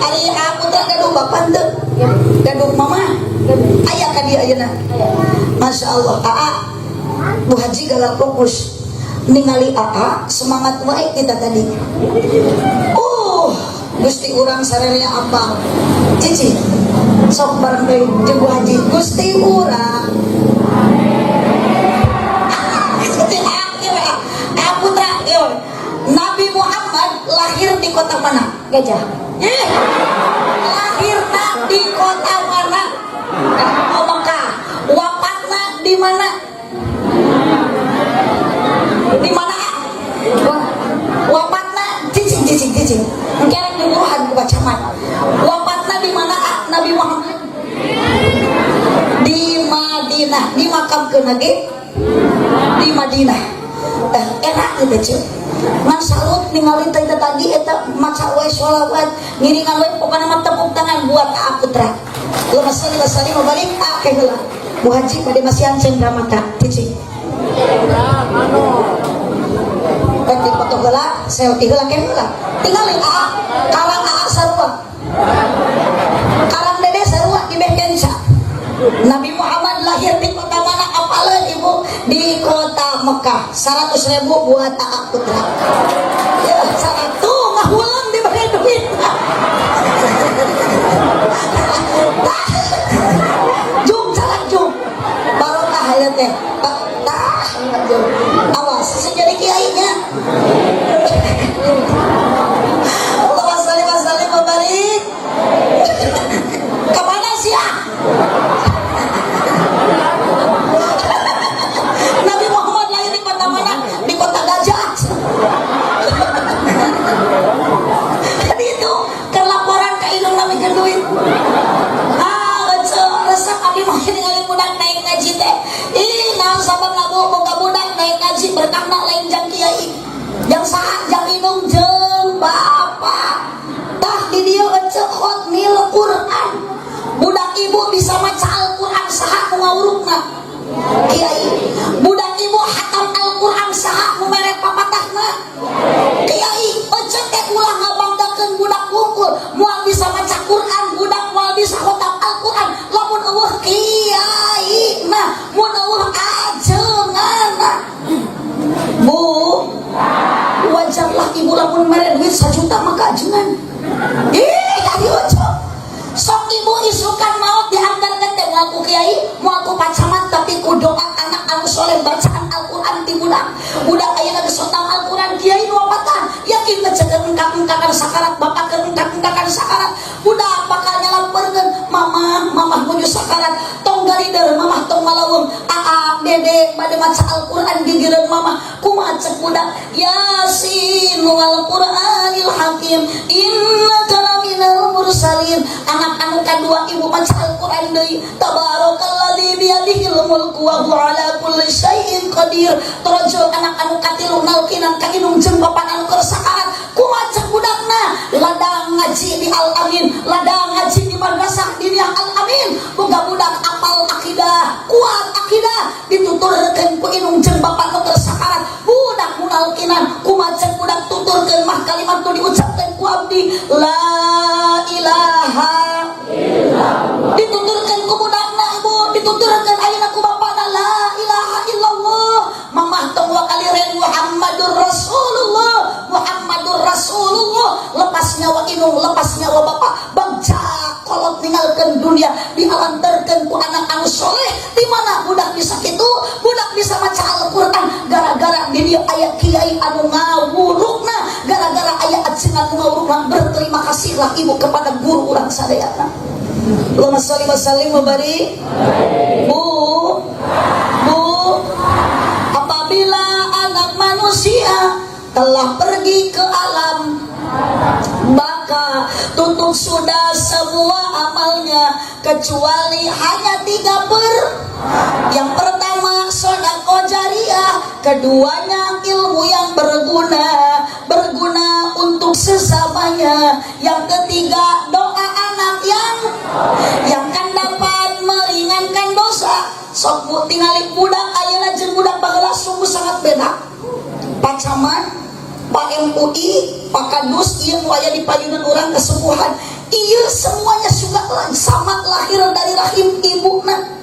ari putra gaduh bapak teu gaduh mama aya ka dieu ayeuna Masya Allah Bu Haji galak fokus ningali semangat wae kita tadi Gusti urang sararea apal cici sok bareng deui jeung Bu Haji Gusti urang putra Nabi Muhammad lahir di kota mana? Gajah lahirna di kota mana? Mekah wafatna di mana? Di mana? Wafatna cicing mungkin diburuhan ku bacaman wafatna di mana Nabi Muhammad? Di Madinah dimakamkeun lagi di Madinah enak gitu cuy ngan salut ningali tadi eta maca wae sholawat ngiringan wae pokona mah tepuk tangan buat putra Lesari mabalik heula Bu Haji bade masih ancen ramata cicing di foto heula selfie heula ke heula tinggal karang sarua karang dede sarua di Bekenca Nabi Muhammad lahir di kota mana apaleun ibu di kota Mekah 100.000 buat putra ya 100 ngahulang di bagi duit jum jalan jum barokah ya teh awas jadi kiainya Allahumma shalli wa sallim wa barik kemana sih ya Nabi Muhammad lahir di kota mana? Di kota Gajah tadi itu kelaporan ke indung Nabi Genduit resep abdi mah ningali budak naik ngaji teh naon sabab lagu boga budak naik ngaji berkahna lain jang kiai jang saha jang indung jeung bapak tah di dieu eceu khotmil Quran budak ibu bisa maca Al-Quran saha nu ngawurukna kiai budak ibu hatam Al-Quran saha nu mere papatahna kiai eceu teh ulah ngabangdakeun budak wungkul moal bisa maca Quran budak moal bisa khatam Al-Quran lamun eueuh kiai nah mun eueuh ajenganna Bu wajarlah ibu lamun mere duit 1 juta maka ajengan tadi ojo sok ibu isukan maut diantarkan teh moal ku kiai moal ku pacamat tapi ku doa anak anu soleh bacaan Al-Quran ti budak ayeuna geus khatam Al-Quran kiai nu wafatan yakin ngecekeun engkak-engkakan sakarat bapak keur engkak-engkakan sakarat budak bakal nyalampeurkeun mamah menuju sakarat tong galider mamah tong malaweung dede bade maca Al-Quran gigireun mamah kumaha cek budak Yasin wal Qur'anil Hakim innaka laminal mursalin anak anu kadua ibu maca Al-Quran deui tabarakalladzi biyadihil mulku wa huwa ala kulli syai'in qadir torojol anak anu katilu nalkinan ka indung jeung bapak anu keur sakarat kumaha cek budakna ladang ngaji di Al-Amin, ladang ngaji di madrasah diniyah Al-Amin, boga budak apal akidah, kuat akidah, dituturkeun ku inung jeung bapak nu keur sakarat, budak munalkinan kumaha budak tuturkeun mah kalimat nu diucapkeun ku abdi la ilaha illallah, dituturkeun ku budakna ibu, dituturkeun ayeuna ku bapana la ilaha illallah, mamah tong wakaliren Muhammadur Rasulullah, Muhammadur Rasulullah, lepas nyawa inung, lepas nyawa bapak, bangsa kolot ninggalkeun dunia, dialantarkeun ku anak anu soleh. Di mana budak bisa kitu? Budak bisa maca Al-Qur'an gara-gara di dieu aya kiai anu ngawurugna, gara-gara aya ajeung anu ngawurugna. Berterima kasihlah ibu kepada guru urang sadayana. Allahumma shalli wa sallim wa barik. Bu, apabila anak manusia telah pergi ke alam, maka tutup sudah semua amalnya kecuali hanya 3 yang pertama sedekah jariyah, keduanya ilmu yang berguna untuk sesamanya, yang ketiga doa anak yang kan dapat meringankan dosa. Sok bu tingali budak ayeuna jeung budak baheula sungguh sangat beda. Pak Camat, Pak MUI, Pak Kadus, ieu nu aya di payunan urang kesembuhan, ieu semuanya juga sama lahir dari rahim ibuna.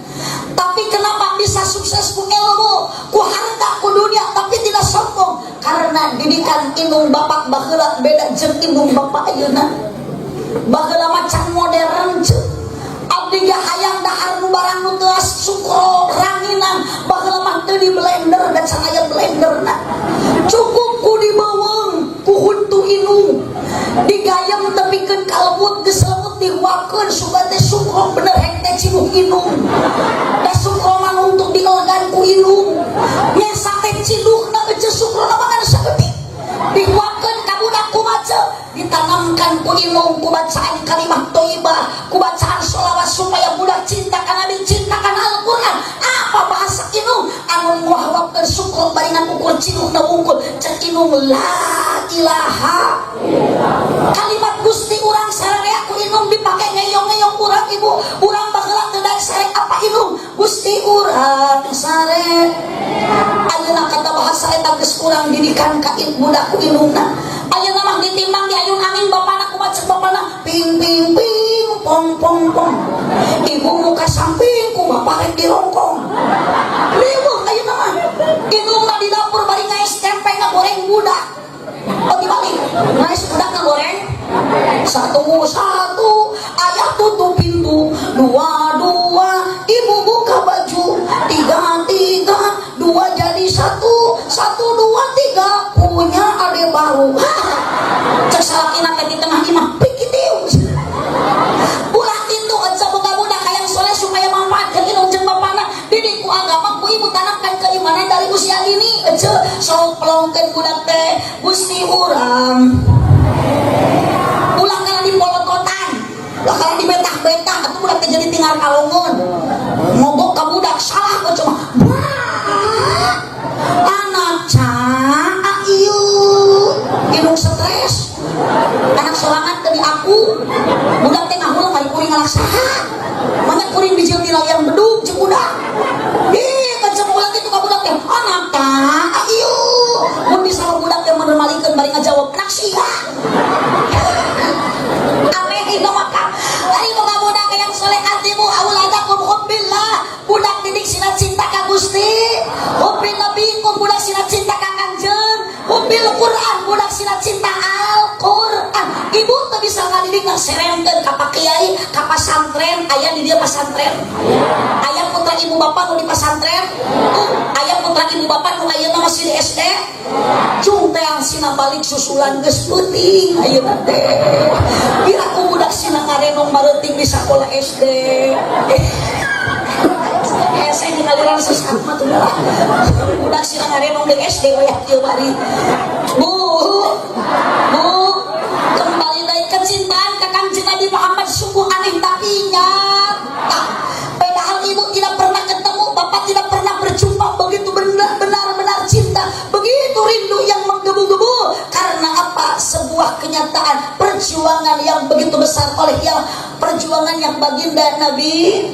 Tapi kenapa bisa sukses ku ilmu, ku harta, ku dunia, tapi tidak sombong? Karena didikan indung bapak baheula beda jeung indung bapak ayeuna. Baheula macan modern ceuk. Abdi ge hayang dahar nu barang nu teu sukro ranginan, baheula mah teu di blender dan can aya blenderna. Cukup ku dibeuweung ku huntu inung, digayem tepikeun kalebut geus lembut dihuakeun sugan teh sukro bener hek teh cinuh inung. Da sukro mah untuk dielegan ku inung. Nya sate cinuhna ece sukrona mah kana saeutik. Dihuakeun ka budak kumaha, ditanamkan ku inung ku bacaan kalimat thayyibah, ku bacaan sholawat supaya budak cinta ka Nabi, cinta kana Al-Qur'an. Apa bahasa inung anu nguhawapkeun syukur baringan ukur cinuhna wungkul cek inung la ilaha illallah. Kalimat Gusti urang sararea ku inung dipake ngeyong-ngeyong urang ibu. Urang baheula teu daek sare apa inung? Gusti urang sare. Ayeuna kata bahasa eta geus urang didikan ka budak ku inungna. Ayeuna mah ditimbang di ayun angin bapana kumaha cek bapana ping ping ping pong pong pong. Ibu muka samping ku bapak rek dirongkong. Liweuh ayeuna mah. Indungna di dapur bari ngaes tempe ngagoreng budak. Oh dibalik, ngaes budak ngagoreng. Satu ayah tutup pintu, 2 ibu buka baju, 3 2 jadi 1 2 3 punya ade baru. Cek salakina teh di tengah imah pikitiu. Ulah kitu aja boga budak hayang soleh supaya manfaatkeun inung jeung bapana. Didik ku agama ku ibu tanamkan keimanan dari usia dini. Ece sok pelongkeun budak teh Gusti urang. Ulah kana di polototan, ulah kana di betah-betah atuh budak teh jadi tinggal kalongon. Mogok ka budak salah kok cuma. Anak cak ieu inung stres. Anak sorangan teh di aku. Budak teh ngahulang ari kuring ngalaksaha. Manya kuring bijil tilau yang bedug jeung budak. Ih, kecep ulah kitu ka budak teh. Anak cak ieu. Mun bisa budak teh menemalikeun bari ngajawab anak sia. Aneh itu maka dari boga budak yang soleh atimu auladakum hubbillah, budak didik sina cinta ka Gusti, hubbil nabi kum budak sina cinta ka Kanjeng, hubbil Quran budak sina cinta Al-Qur'an. Ibu teu bisa ngadidik ngaserengkeun ka pak kiai ka pasantren, aya di dieu pasantren. Aya putra ibu bapak nu di pasantren, aya putra ibu bapak nu ayeuna masih di SD. Cung teh sina balik susulan geus peuting ayeuna teh. Bira ku budak sina ngarenong mareuting di sakola SD. Saya ngaliran sesat mah tuh lah. Budak sina ngarenong di SD wayah kieu bari. Bu, kembali dari kecintaan ke Kanjeng Nabi Muhammad sungguh aneh tapi nyata. Padahal ibu tidak pernah ketemu, bapak tidak pernah berjumpa, begitu benar-benar cinta, begitu rindu yang menggebu-gebu. Karena apa? Sebuah kenyataan. perjuangan yang begitu besar oleh yang perjuangan yang baginda Nabi.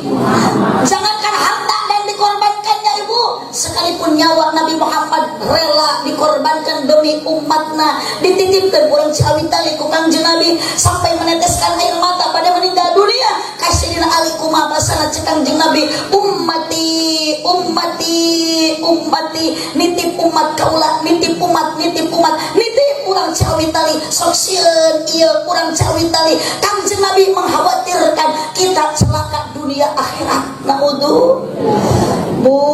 Jangankan harta yang dikorbankannya ibu, sekalipun nyawa Nabi Muhammad rela dikorbankan demi umatnya, dititipkan kurang cawi tali ku Kangjeng Nabi sampai meneteskan air mata pada meninggal dunia. Kasidina Ali kumaha basana cek Kangjeng Nabi, ummati ummati ummati, nitip umat kaula, nitip umat kurang cawi tali sok sieun ieu kurang cawi tali. Kangjeng Nabi mengkhawatirkan kita celaka dunia akhirat. Naudzu bu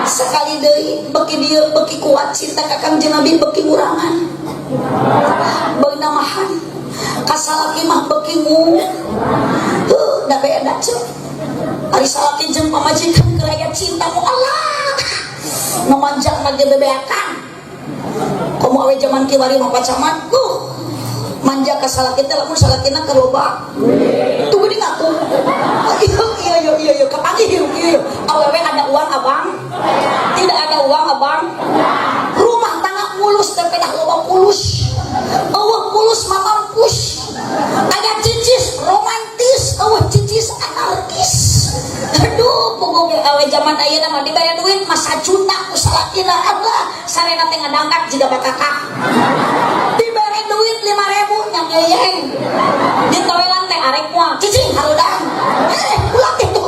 sekali deui beki dieu beki kuat cinta ka Kangjeng Nabi beki ngurangan beuna mahan kasalaki mah beki mu da beda ceuk ari salaki jeung pamajikan keraya cinta mu Allah ngamanjang lagi bebeakan komo awe zaman kiwari mah pacaman manja ka salaki teh lamun salakina keloba tuh geuning atuh iya kapanggih hirup ieu awewe ada uang abang tidak ada uang abang rumah tangga mulus teh pedah loba mulus eueuh mulus mamampush ada cicis romantis eueuh cicis anarkis aduh pokok awe zaman ayeuna mah dibere duit mah 1 juta ku salakina Allah sarena teh ngadangkat jiga bakakak dibere duit 5.000 nya ngeyeng ditowelan teh arek moal cicing harudang ulah teh tuh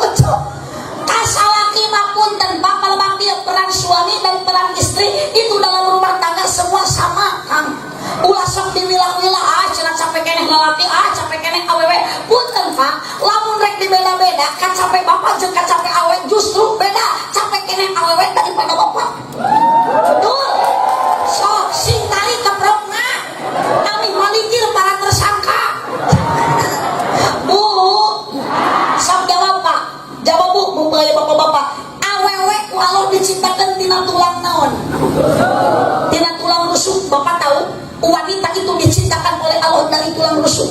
kasalaki mah punten bakal bakti peran suami dan peran istri itu dalam rumah tangga semua sama Kang. Ulah sok diwilah-wilah cenah capek keneh lalaki capek keneh awewe punten Pak lamun rek dibeda-beda kan capek bapak jeung kan capek awewe justru beda capek keneh awewe daripada bapak betul sok sing tali keprokna kami malikir para tersangka bu sok jawab Pak jawab bu mupaya bapak-bapak awewe ku Allah diciptakan tina tulang naon tina tulang rusuk bapak tahu wanita itu diciptakan oleh Allah dari tulang rusuk.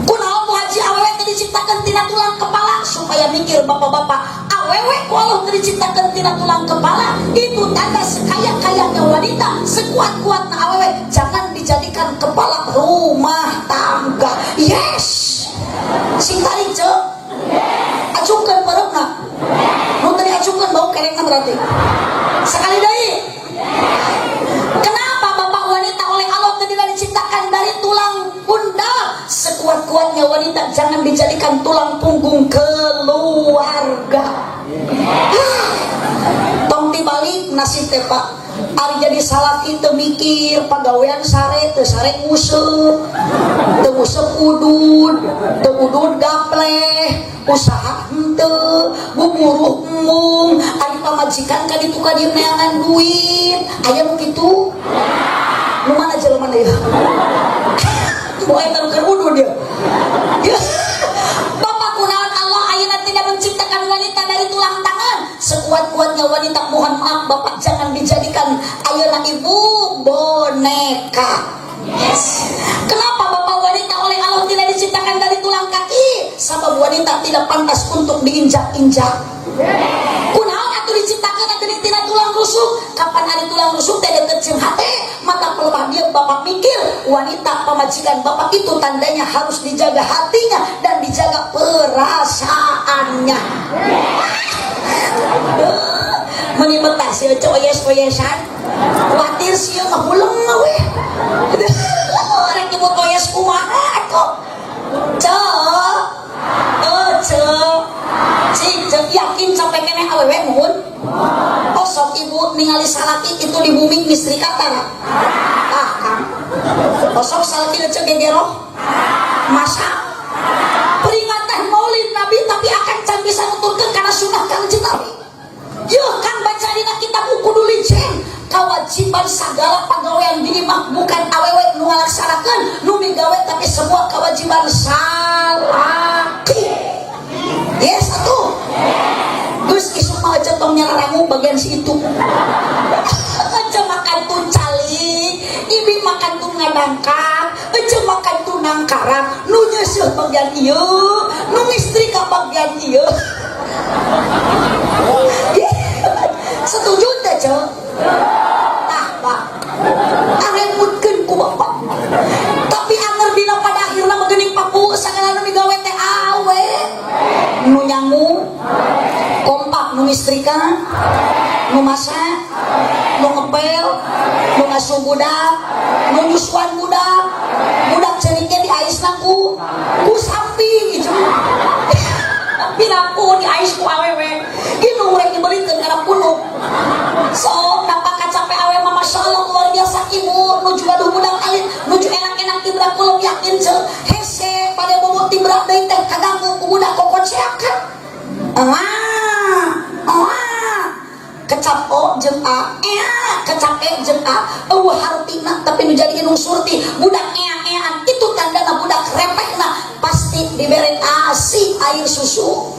Kunaon Bu Haji awewe teh diciptakan tina tulang kepala supaya mikir bapak-bapak awewe ku Allah teh diciptakan tina tulang kepala itu tanda sekaya-kayanya wanita sekuat-kuatna awewe jangan dijadikan kepala rumah tangga. Yes sing tadi cek acukeun pereupna nu tadi acukeun bau kerekna berarti sekali deui. Kenapa bapak wanita oleh Allah tidak diciptakan dari tulang pundak? Sekuat-kuatnya wanita jangan dijadikan tulang punggung keluarga. Tong dibalik nasib teh Pak. Ari jadi salaki teu mikir pagawean sare teu sare nguseup, teu nguseup udud, teu udud gapleh, usaha henteu, buburuh mung, ari pamajikan ka ditu ka dieu neangan duit, aya nu kitu? Nu mana jelema ieu? Moe tarukeun udud dia. Bapak kunaon Allah ayeuna tidak menciptakan wanita dari tulang tangan. Sekuat-kuatnya wanita mohon maaf Bapak jangan dijadikan ayeuna ibu boneka. Yes. Kenapa Bapak wanita oleh Allah tidak diciptakan dari tulang kaki? Sebab wanita tidak pantas untuk diinjak-injak. Kunaon atuh diciptakeun atuh tina tulang rusuk? Kapan ada tulang rusuk teh deukeut jeung hate, maka pelemah dia Bapak mikir wanita pamajikan Bapak itu tandanya harus dijaga hatinya dan dijaga perasaannya. Meni betah sieun oyes-oyesan. Kuatir sieun mah huleng we. Rek nyebut oyes kumaha atuh? Cek yakin sampai kene awewe nuhun. Oh sok ibu ningali salaki itu di bumi misteri kata Kang. Oh sok salaki cek gegeroh. Masa peringatan Maulid Nabi tapi akan can bisa nuturkeun kana sunah Kangjeng Nabi. Yeuh kan baca dina kitab kudu licin kewajiban segala pagawean di imah bukan awewe nu ngalaksanakeun nu migawe tapi semua kewajiban salaki. Yes atuh. Geus isuk mah aja tong nyalarangu bagian si itu. Aja makan tun cali, ibi makan tun ngadangkat, aja makan tun nangkaran, nu nyeuseut bagian ieu, nu mistri ka bagian ieu. Setuju teh, Cek? Tah, Pak. Aremutkeun ku Bapak. nu mistrika, nu masak, nu ngepel, nu ngasuh budak, nu nyusuan budak, budak ceringnya di aisna ku sapi gitu. Pinaku di ais ku awewe, gitu urek dibelikan karena punuk. So nampak kacape awewe mah masya Allah luar biasa ibu, nu juga duh budak alit, nu juga enak-enak tibrak kulum yakin ce, hese pada bobo tibrak deui teh kaganggu ku budak kokot seakan. Kecap o jeung a, kecap e jeung a, hartina tapi nu jadikeun surti budak eang-eang itu tandana budak repehna pasti diberi asi air susu.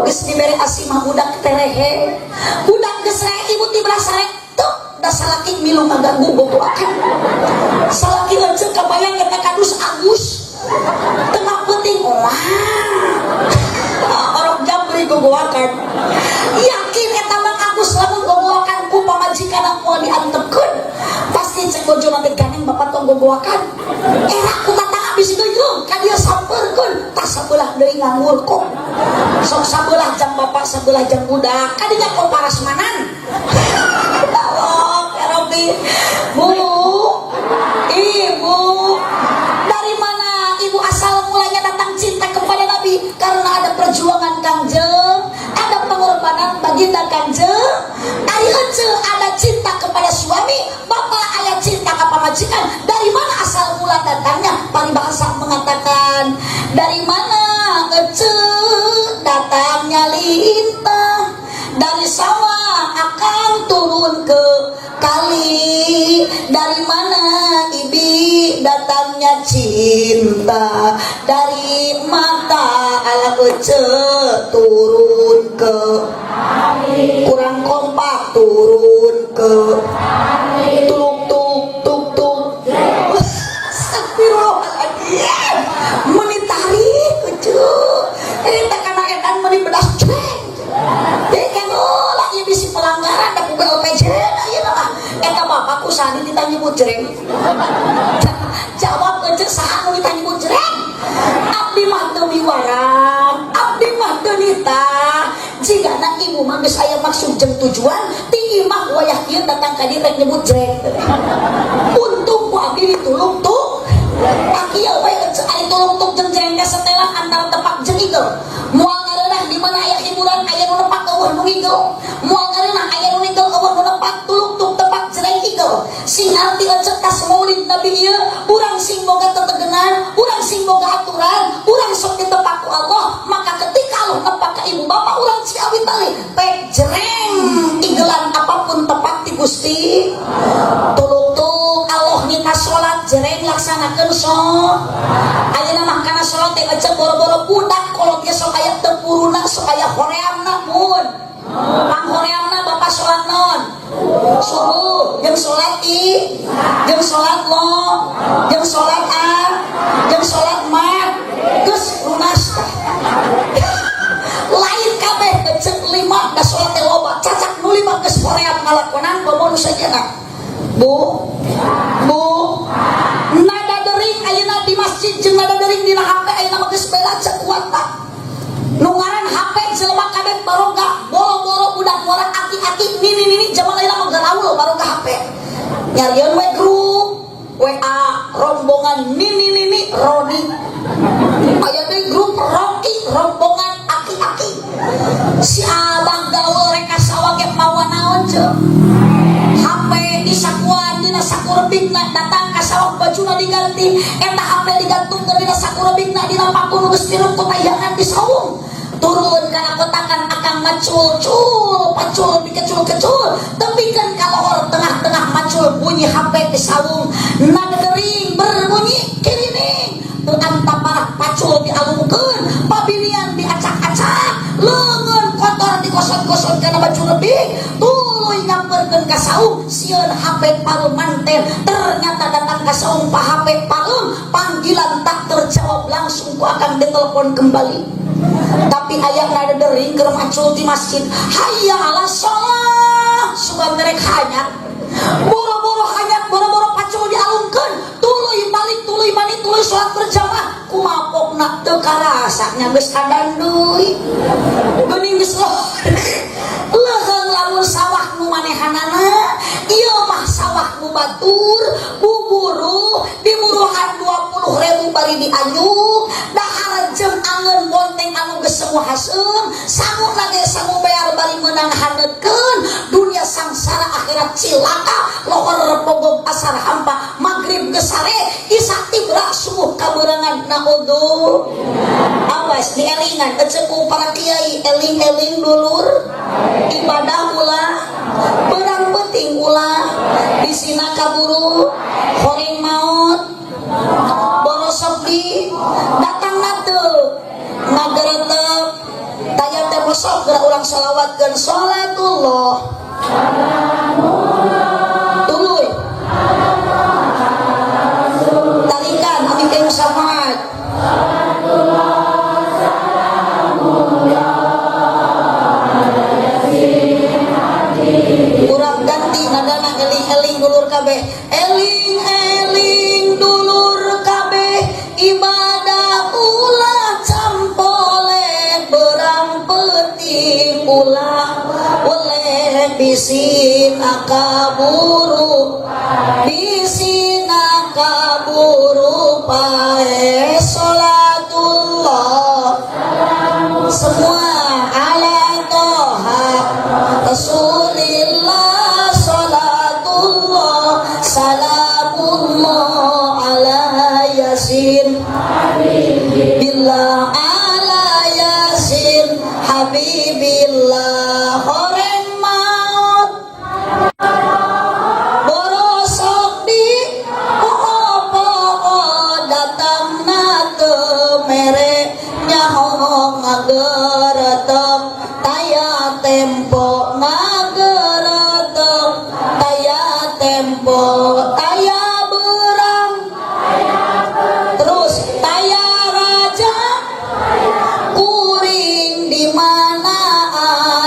Geus diberi asi mah budak terehe, budak geus ibu tibra sarek tuh da salaki milu ngaganggu boboakan. Salaki lanceuk kabayang eta kadus Agus tengah penting orok jambri gogoakan. Yakin eta Mang Agus lamun gogoakan ku pamajikan moal diantepkeun pasti cek bojo mah teh ganeng bapak tong gogoakan. Era ku tatang abis geujung ka dieu sampeurkeun tas sabelah deui nganggur kok. Sok sabelah jang bapak sabelah jang budak kadinya kok parasmanan. Allah ya Rabbi. Bu, ibu, dari mana ibu asal mulanya datang cinta kepada Nabi? Karena ada perjuangan Kangjeng, ada pengorbanan baginda Kangjeng. Ari heuceul ada cinta kepada suami, bapak aya cinta ka pamajikan. Dari mana asal mula datangnya? Paribahasa mengatakan, dari mana heuceul datangnya lintah? Dari sawah akan turun ke kali. Dari mana ibi datangnya cinta? Dari mata ala ece turun ke kurang kompak turun ke tuk tuk tuk tuk. Astagfirullahaladzim menitari ece eta kana edan meni bedas ceng dekan lagi bisi pelanggaran da pugel LPJ ayeuna mah eta bapakku sani ditanya bujreng jawab ece saha nu ditanya bujreng abdi mah teu miwarang abdi mah teu nitah jigana ibu mah geus aya maksud jeung tujuan ti imah wayah ieu datang ka dieu rek nyebut jreng untung ku abdi ditulung tuh akieu we ece ari tulung tuh jeung jreng setelan antara tepak jeung igel moal ngareunah di mana aya hiburan aya nu nepak eueuh nu igel moal ngareunah aya nu igel eueuh nu nepak tulung tuh tepak jreng igel sing arti ece tas maulid nabi ieu urang sing boga tetegenan urang sing boga aturan urang sok ditepak ku Allah maka ketika Allah nepak ka ibu bapak urang ciawi tali pek jreng igelan apapun tepak ti Gusti tulung tuh Allah nyita salat jreng laksanakeun sok ayeuna mah kana salat teh ece boro-boro budak kolot ge sok aya tempuruna sok aya horeamna mun panghoreamna bapak salat non subuh jeung salat i jeung salat lo jeung salat a jeung salat mat geus lunas lain kabeh ece lima da salat teh loba cacak nu lima geus hoream ngalakonan bomo nu sajana bu nada dering ayeuna di masjid jeung nada dering dina HP ayeuna mah geus beda cek kuatna nu ngaran HP jelema kabeh barokah boro-boro budak muara aki-aki nini zaman laila mah garaul barokah HP nyarieun we grup WA rombongan nini Roni aya deui grup Rocky rombongan aki-aki si abang gaul rek kasawa ge mawa naon ceuk HP disakuan dina sakurebingna datang ka sawah bajuna diganti eta HP digantungkeun dina sakurebingna dina paku nu geus diruk ku tayangan di saung turun kana kotakan akang macul pacul dikecul-kecul tembikeun ka lohor tengah-tengah macul bunyi HP di saung nada dering berbunyi kirining teu antaparah pacul dialungkeun pabinian diacak-acak leungeun kotor digosot-gosot kana baju lebih tuluy nyamperkeun ka saung sieun HP parumanten ternyata datang ka saung pa HP pareum panggilan tak terjawab langsung ku akan ditelepon kembali tapi aya nada dering keur macul di masjid hayya ala shalah sugan derek hanyat boro-boro hanyat boro-boro pacul dialungkeun tuluy balik tuluy balik tuluy salat berjamaah kumaha pokna teu karasa nya geus adan deui geuning geus batur buburu dimuruhan 20.000 bari dianyuk dahar jeung angeun bonteng anu geus semua haseum sangu lage sangu bayar bari meunang handeukeun dunia sangsara akhirat cilaka lohor repogog asar hampa magrib geus sare isya tibra subuh kaberangan naudzu awas dielingan eceku para kiai eling-eling dulur ibadah ulah berang penting ulah disina kaburu horeng maut borosok di datang nate ngageretep taya teh bosok geura ulang shalawatkeun sholatullah tuluy talikan abi teh syafaat urang ganti nadana eling-eling dulur kabeh eling-eling dulur kabeh ibadah ulah campolek berang penting ulah oleh bisina kaburu pae sholatullah semua ala toha rasulillah sholatullah salamullah ala yasin habibillah ala yasin habibillah horeng maut borosok di datang nate mere nyaho ngageretep taya tempo ngageretep taya tempo taya berang terus taya raja kuring di mana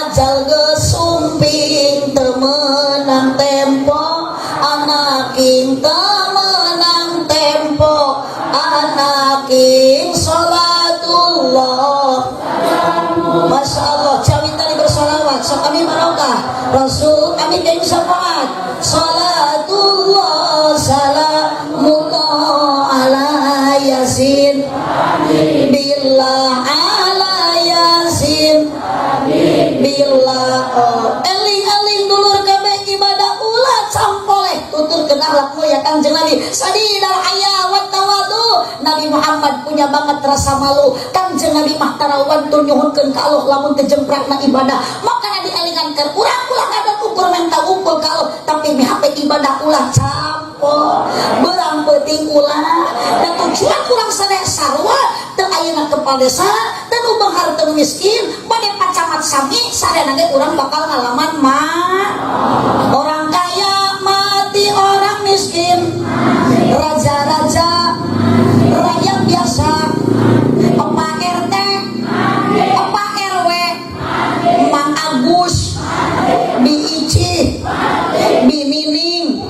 ajal gesumping temenang tempo anaking temenang tempo anaking sholatullah Masya Allah jamin tadi bersolawat so kami barokah Rasul kami jadi syafaat sholatullah salamullah ala yasin billah ala yasin billah eling-eling dulur kabeh ibadah ulah campoleh tutur kenal lakmu ya Kanjeng Nabi sadidal haya wa tawadu Nabi Muhammad punya banget rasa malu Kanjeng Nabi mah tarawantun nyuhunkeun ka Allah lamun teu jemprakna ibadah makana dielingankeun urang ulah kada ukur mental umpul ka Allah tapi mihape ibadah ulah campol berang penting ulah dan tujuan urang sadaya sarua teu ayeuna kepala desa dan ubang harteu miskin bade pacamat sami sadayana ge urang bakal ngalaman orang kaya mati orang miskin raja-raja rakyat biasa Pak RT Pak RW Mang Agus Bi Ici Bi Nining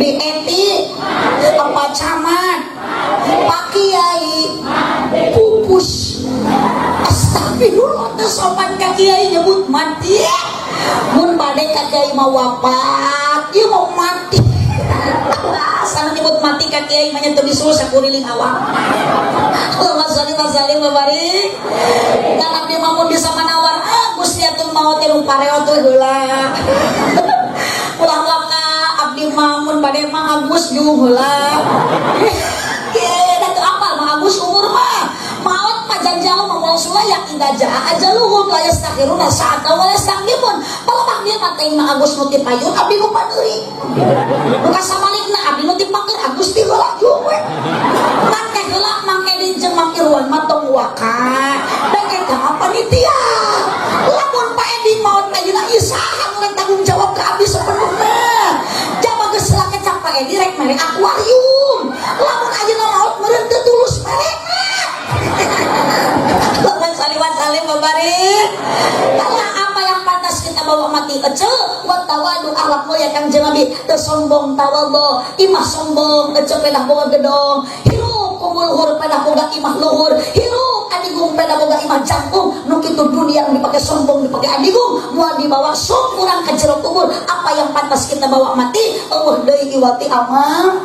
Bi Eti Pak Camat Pak Kiai Pupus astagfirullah teu sopan ka Kiai nyebut mati mun bade ka Kiai mau wafat ieu mau mati asal nyebut mati ka Kiai mah teu bisul sakuriling awak Allahumma sholli wa sallim wa barik ka Nabi Muhammad bisa manawar Gusti atuh maot teh nu pareot heula ulah ka abdi Mamun bade mah Agus jeung heula da teu apal mah Agus umur mah maot mah janjal mah moal sulayak ida jaa ajaluhum la yastakhiruna sa'ata wa yastaqdimun palebah dia mah teh mah Agus nu ti payun abdi nu padeui nu kasamalikna abdi nu ti pakeur Agus ti heula we make heula Mang Edi jeung Mang Irwan mah tong waka da eta mah panitia lamun Pak Edi maot ayeuna ieu saha nu tanggung jawab ka abdi sapenuhna jama geus lake cak Pak Edi rek mere akuarium lamun ayeuna maot meureun teu tulus mereka salim babarik karena apa yang pantas kita bawa mati ece wa tawadu akhlak mulia Kanjeng Nabi teu sombong tawadhu imah sombong ece pedah boga gedong hirup kumul luhur pedah boga imah luhur hirup adigung pedah boga imah jangkung nu kitu dunia dipakai sombong, dipakai adigung, mau dibawa sok kurang ke jero kubur. Apa yang pantas kita bawa mati? Deui iwati amal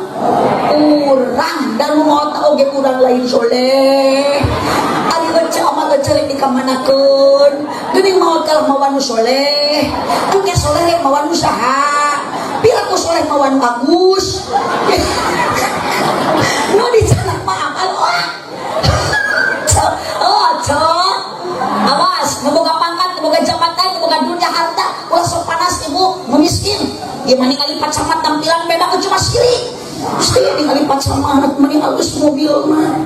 urang dan mau oge urang lain soleh. Ari eueuh amal eueuh di kamanakeun. Geuning maot kalah mawan nu soleh. Juga soleh mawan nu saha? Piraku soleh mawan bagus. Nu dicanak mah amal awas, memboga pangkat, memboga jabatan, memboga dunia harta, ulah sok panas ibu, memiskin. Gimana kali pacamat tampilan beda cuma siri. Mesti ningali pacamat anak meni halus mobil mah.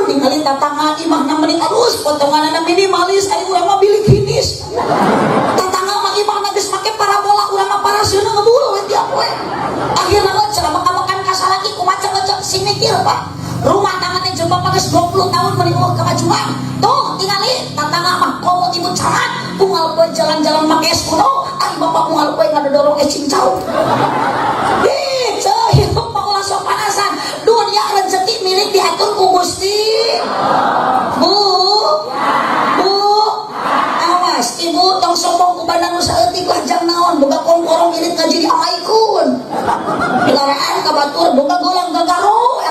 Ningali tatangga imah na meni halus, potonganna minimalis, ari urang mah bilik hinis. Tatangga mah imah na geus make parabola, urang mah parasieuna ngebul we tiap we. Akhirna cenah makan kasalaki kumaha cek sing mikir Pak. Rumah tangga teh coba pakai 20 tahun menimbul kemajuan. Tuh tinggali tatangga mah komo ibu camat bungal poe jalan-jalan make es kuno, ari bapak bungal poe ngadodorong es cincau. Hidup mah ulah sok panasan. Dunia rezeki milik diatur ku Gusti. Bu. Awas ibu tong sombong ku badan nu saeutik lah jang naon boga kongkorong irit ngaji diamaikeun. Dilaraan ka batur boga golang gagaro.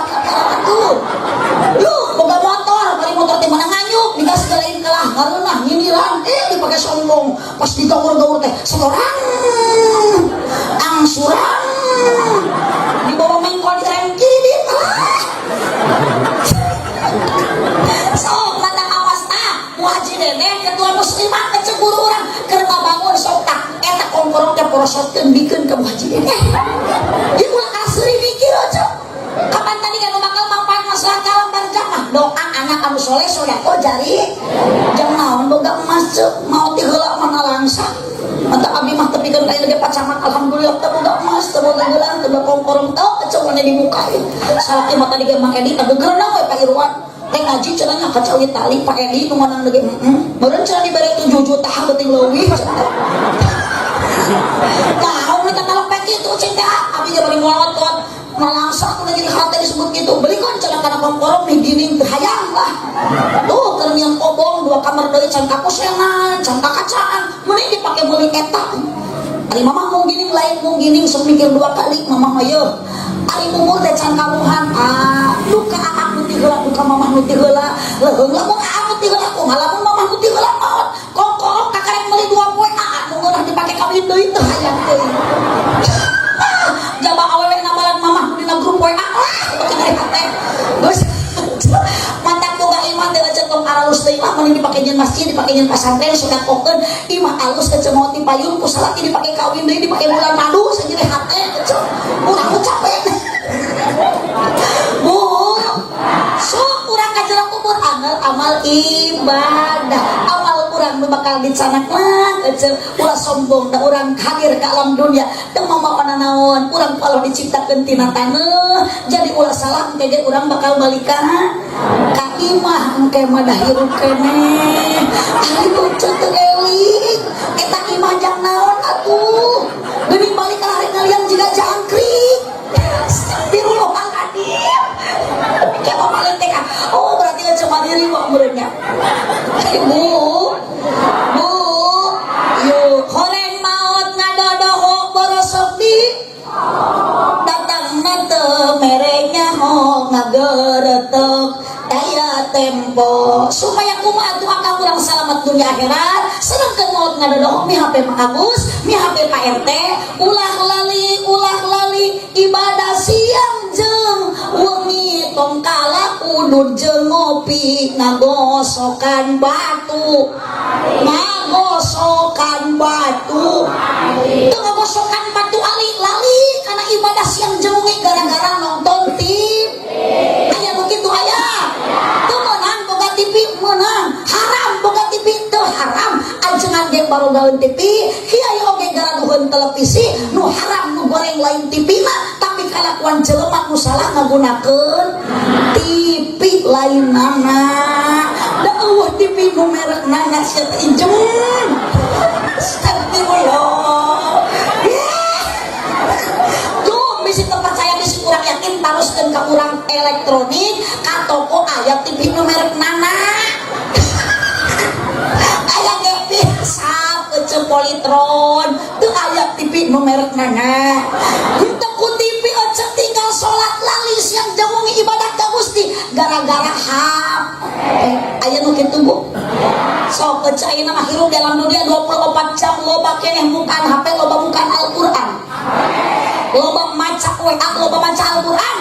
Boga motor, bari motor teh mana nganyuk, digas galain kelah, ngareunah nyindiran, dipake sombong, pas digaur-gaur teh setorang, angsuran, dibawa mengkol di rem kiri, sok mata awas muhaji dede, ketua muslimah, keceburu orang, keur ngabangun sok tak, eta kongkorong teh porosotkeun bikeun ka muhaji dede, ieu ulah asli mikir aja, kapan tadi kan bakal manfaat masalah kalam barjamah doa anak anu soleh soleho jari jang naon boga emas cek mau ti heula mana langsa mata abdi mah tepikeun ka ieu ge pacamat alhamdulillah teu boga emas teu boga geulang teu boga kongkorong teu cek mane di muka ieu salaki mah tadi ge Mang Edi gegerna we Pak Irwan teh ngaji cenah nya kacauit tali Pak Edi nu nganang ge meureun cenah dibere 7 juta beuting leuwih naon we katalog peki itu cing teh abdi ge bari ngolotot malangsa kudu jadi hati disebut gitu beli kan cenah kana kongkorong nih gini hayang lah tuh keur yang kobong 2 kamar deui can kaposenan can kakacaan mending dipake meuli eta ari mamah mung gini lain mung gini sok mikir 2 kali mamah mah yeuh ari umur teh can kamuhan duka aak nu ti heula duka mamah nu ti heula leuheung lamun aak nu ti heula kumaha lamun mamah nu ti heula maot kongkorong kakarek meuli 2 poe aak nu ngeunah dipake kawin deui teu hayang deui jaba awewe namalan mamah dina grup WA beuki hate geus mantak boga iman teh centong aralus teh imah mending dipake nyeun masjid dipake nyeun pasantren sedekaokeun imah alus teh mau ti payung ku salaki dipake kawin deui dipake bulan madu sajire hate kecil urang capek bu sok urang ka jero kubur amal ibadah amal urang nu bakal dicanak mah kecil ulah sombong da urang hadir ka alam dunia teu mamaona naon urang kalau diciptakeun tina taneuh jadi ulah salah engke ge urang bakal balik ka imah engke mah dah hirup keneh ari bocah teu eling eta imah jang naon atuh geuning balik ka rek ngalian jiga jangkrik Astagfirullahaladzim kayak mama lentek oh berarti kan cuma diri kok merenya bu yuk horeng maut ngadodoh borosok di datang nate merenya ho ngageretek daya tempo supaya kumaha tuh akang urang salamet dunia akhirat senengkeun maut ngadodoh mi HP Pak Agus mi HP Pak RT ulah lali ibadah siang jeung wengi tong kala kudu jeung ngopi ngagosokan batu teu ngagosokan batu ali lali karena ibadah siang jeung wengi gara-gara nonton TV aya nu kitu aya teu meunang boga TV meunang haram boga TV teu haram ajengan ge baru gaeun TV kieu oge garaduheun televisi nu haram nu goreng lain TV mah tapi kalakuan jelema nu salah ngagunakeun TV lain nana da eueuh TV nu merek nana sia teh injem astagfirullah tuh bisi teu percaya bisi kurang yakin taruskeun ka urang elektronik ka toko aya TV nu merek nana sepolitron teu aya TV nu merek mana henteu ku TV aja tinggal salat lali siang jamu ibadah ka Gusti gara-gara aya nu kitu Bu sok aja ayeuna mah hirup dalam dunia 24 jam loba keneh bukan HP loba bukan Al-Qur'an loba maca WA loba maca Al-Qur'an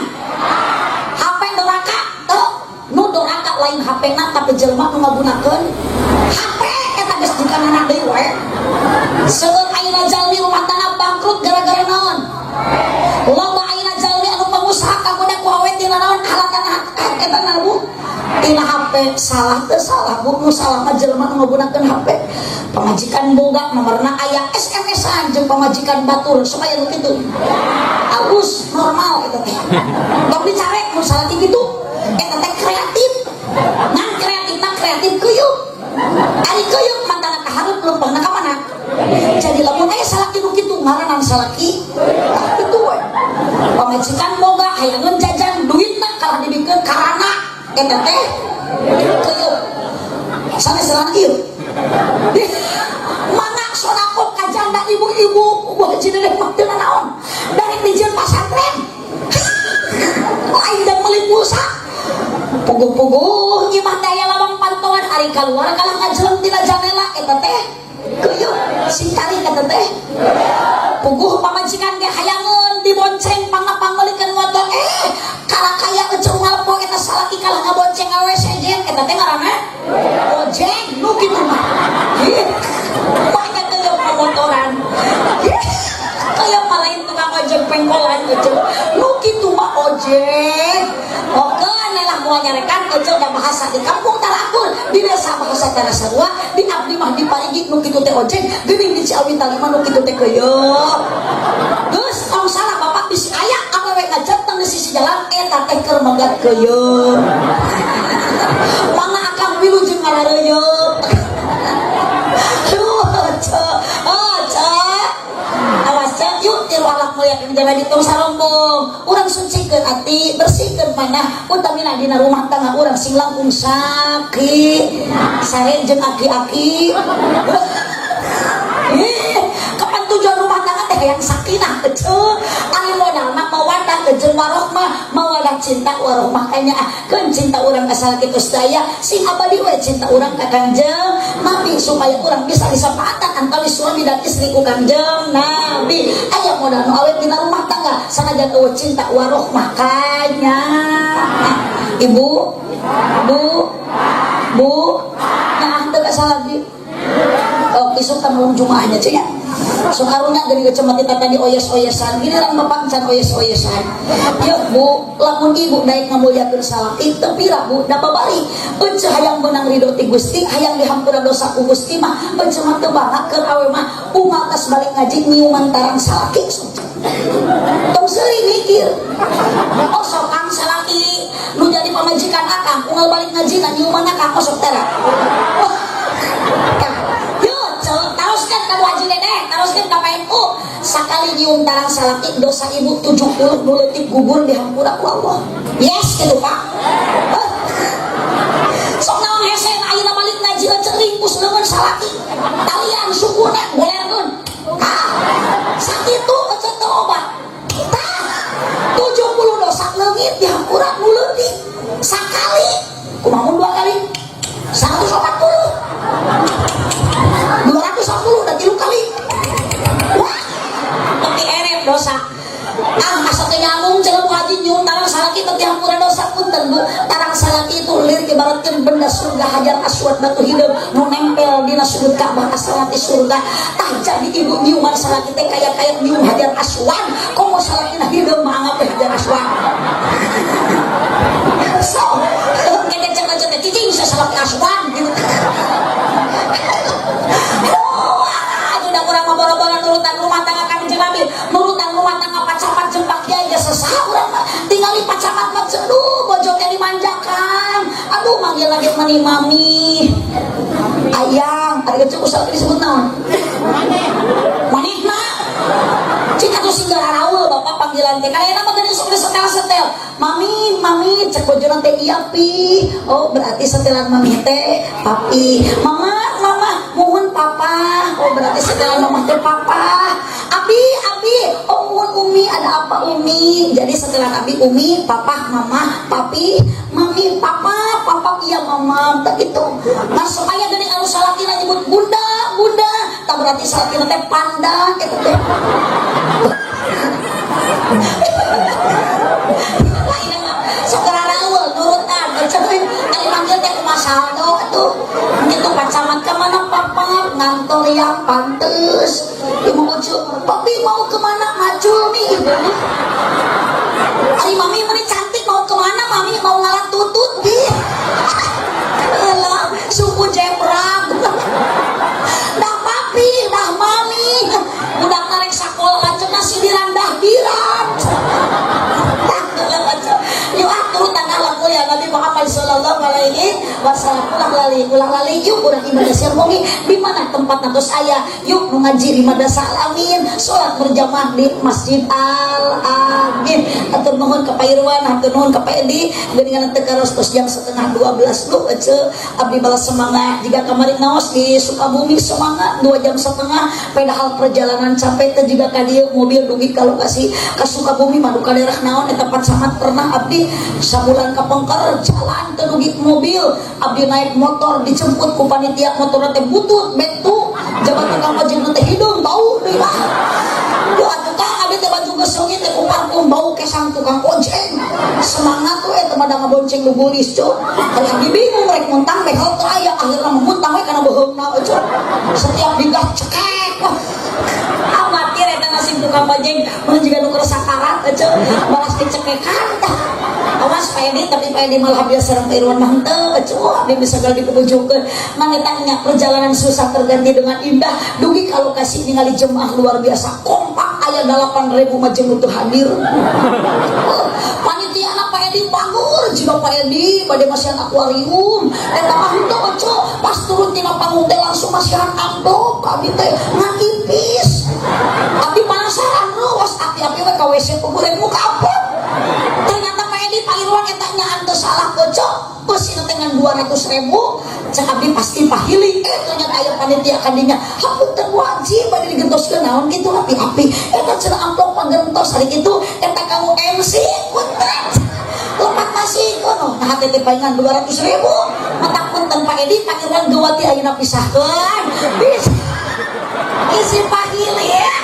HP doraka tuh nu doraka lain HP na tapi jelema nu ngagunakeun HP eta geus dikanana deui we seueur ayeuna jalmi rumah tangga bangkrut gara-gara naon loba ayeuna jalmi anu pengusaha kagoda ku awewe tina naon alat eta na Bu tina HP salah teu salah Bu nu salah mah jelema nu ngagunakeun HP pamajikan boga nomorna aya SMS-an jeung pamajikan batur supaya nu kitu alus normal eta teh tong dicarek nu salah kitu eta teh kreatif ngan kreatifna kreatif kuyup ari kuyup mantana kahareup leumpangna ka mana jadi lamun aya salah kitu ngaranan salah kitu we pamajikan boga hayangeun jajan duitna kalah dibikeun karana eta teh kuyup sanes ieu mana sonakot kajanda ibu-ibu buah jinedek mah teu naon dari dijieun pasantren lain dan meuli pulsa puguh-puguh imah daya lawang pantauan ari kaluar kalah ngajeleng tina janela eta teh kuyup sing tarik eta teh puguh pamajikan ge hayangeun dibonceng pangapangelikeun motor kalah kaya eceu ngalpo eta salaki kalah ngabonceng awe sejen eta teh ngaranna ojek nu kitu mah banyak kuyup motoran kaya malain tukang ojek pengkolan eceu nu kitu mah ojek oke lah moal nyarekan eceu da bahasa di kampung talakul di desa bahasa tanah sarua di abdi mah di parigi nu kitu teh ojek geuning di Ciawi talima nu kitu teh keuyeuk geus tong salah bapak bisi aya awewe ngajateng di sisi jalan eta teh keur manggat keuyeuk mangga akang wilujeng ngarareuyeup yuk tiru alak mulia jaga di tong sarombong urang sucikeun ati bersihkeun panah utamina dina rumah tangga urang sing langkung sakit sare jeung aki-aki kapan tujuan rumah tangga teh yang sakinah eceu ari modalna mawadah jeung warohmah mawadah cinta warohmah kayaknya keun cinta urang asal kitu sadaya sing abadi we cinta urang ka Kanjeng Nabi supaya urang bisa disapaatan antara suami dan istri ku Kanjeng Nabi aya modal nu awet dina rumah tangga sanajan eueuh cinta warohmah kanya ibu nah teu salah di oh besok kan malam Jumaahnya cenah sok karunya geuning kecemati tadi oyes-oyesan gini lang bapak can oyes-oyesan yuk Bu lamun ibu daek ngamulyakeun salaki teu pira Bu da babari euceuh hayang meunang ridho ti Gusti hayang dihampura dosa ku Gusti mah euceuh mah teu bangga keur awewe mah unggal tas balik ngaji nyiuman tarang salaki tong seuring mikir oh sok kang salaki nu jadi pamajikan akang unggal balik ngaji na nyiuman akang sok tara teruskan kamu haji dedek teruskan ka PNU sakali nyium tarang salaki dosa ibu 70 nu leutik gugur dihampura ku Allah yes kitu Pak sok naon hese ayeuna balik ngaji ringkus leungeun salaki talian sukuna golerkeun sakitu eceu teu obat 70 dosa leungit dihampura nu leutik sakali kumaha mun 2 kali 140 210 dan 3 kali wah tapi eret dosa asa teh nyambung cenah haji nyuun tarang salaki teh dihampura dosa punten Bu tarang salaki itu lir ibaratkeun benda surga hajar aswad batu hideung nu nempel dina sudut Ka'bah asal ti surga tah jadi ibu nyuman salaki teh kaya nyuum hajar aswad komo salakina hideung mah anggap hajar aswad so kene cenah teh cicing salaki aswad gitu urang boro-boro nurutan rumah tangga Kanjeng Nabi nurutan rumah tangga pacamat jeung Pak Kiai geus saha urang mah tingali pacamat mah ceduh bojo teh dimanjakan aduh manggil lagi mani mami ayang ari geus usah disebut naon manehna cik atuh singgara raul bapak panggilan teh kayana mah geuning sok disetel-setel mami cek bojona teh iya pi oh berarti setelan mami teh papi mama mohon papa oh berarti setelah mama teh papa, abi, umi, ada apa umi? Jadi setelah abi, umi, papa, mama, papi, mami, papa, iya mama, begitu. Masuk ayah dari anu salatina nyebut bunda, tak berarti salatina teh panda, gitu teh. Saudara Raul nurutan bercemin ari manggil teh kumasaldo atuh kitu pacamat ka mana papa ngantor yang pantes ibu ucu papi mau kemana maju nih ari mami meni cantik mau kemana mami mau ngalah tutut di alah suku jebrang dah papi dah mami budak narek sakola cenah si dirandah-diran yuk turun tanggal lagu ya Nabi Muhammad sallallahu alaihi wasallam ulang lali yuk urang ibadah sermongi di mana tempat natos saya yuk nu ngaji di madrasah Al-Amin salat berjamaah di Masjid Al-Amin atur nuhun ka Pairwan atur nuhun ka Edi geuningan teu karos tos jam 11:30 lu abdi balas semangat jika kemarin naos di Sukabumi semangat 2 jam setengah padahal perjalanan capek teh juga ka dieu mobil dugi ka lokasi ka Sukabumi madu ka daerah naon eta tempat sangat pernah abdi sabulan ka Pongker jalan teh dugi mobil abdi naik motor dijemput ku panitia motor teh butut betu jabat tukang ojek teh hidung bau deui lah yo atuh Kang abdi teh baju geuseugi teh ku parfum bau kesang tukang ojek semangat we teh mada ngabonceng nu gulis cuy ari abdi bingung rek muntang behel teh aya akhirna muntang we kana beuheungna cuy setiap digas cekek amatir eta nasib tukang ojek mun jiga nu keur sakarat cuy balas dicekekan awas Pak Edi tapi Pak Edi malah biasa sareng Irwan mah henteu cuy abdi bisa gal dikebujukeun manetanya perjalanan susah terganti dengan indah dugi ka lokasi ningali jemaah luar biasa kompak aya 8.000 majeng teu hadir panitia anak Pak Edi bangur jiga Pak Edi bade masihan akuarium eta mah henteu cuy pas turun tina panggung teh langsung masihan amplop abdi teh ngakipis abdi penasaran ruas api-api we ka WC kubureun muka amplop ternyata Pak Edi Pak Irwan eta nyaan teu salah kocok beusi dengan 200.000 cek abdi pasti pahili ternyata aya panitia kadinya hapunten wajib bade digentoskeun naon kitu api-api eta cenah amplop pagentos hari kitu eta kamu MC punten lepat masih kono nah teh palingan 200.000 mata punten Pak Edi Pak Irwan geuwati ayeuna pisahkeun isi pahili ya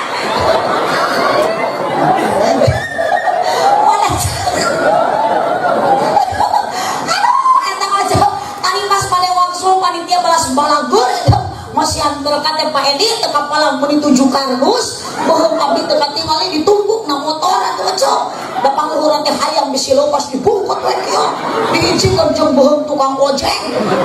panitia balas balagur masih antar kata Pak Edi teka palang meni 7 kardus bohong abdi teka tingali ditumbuk na motor atau cok dapang luhuran teh hayang bisi lopas dibungkut we kieu diizinkeun jeung bohong tukang ojek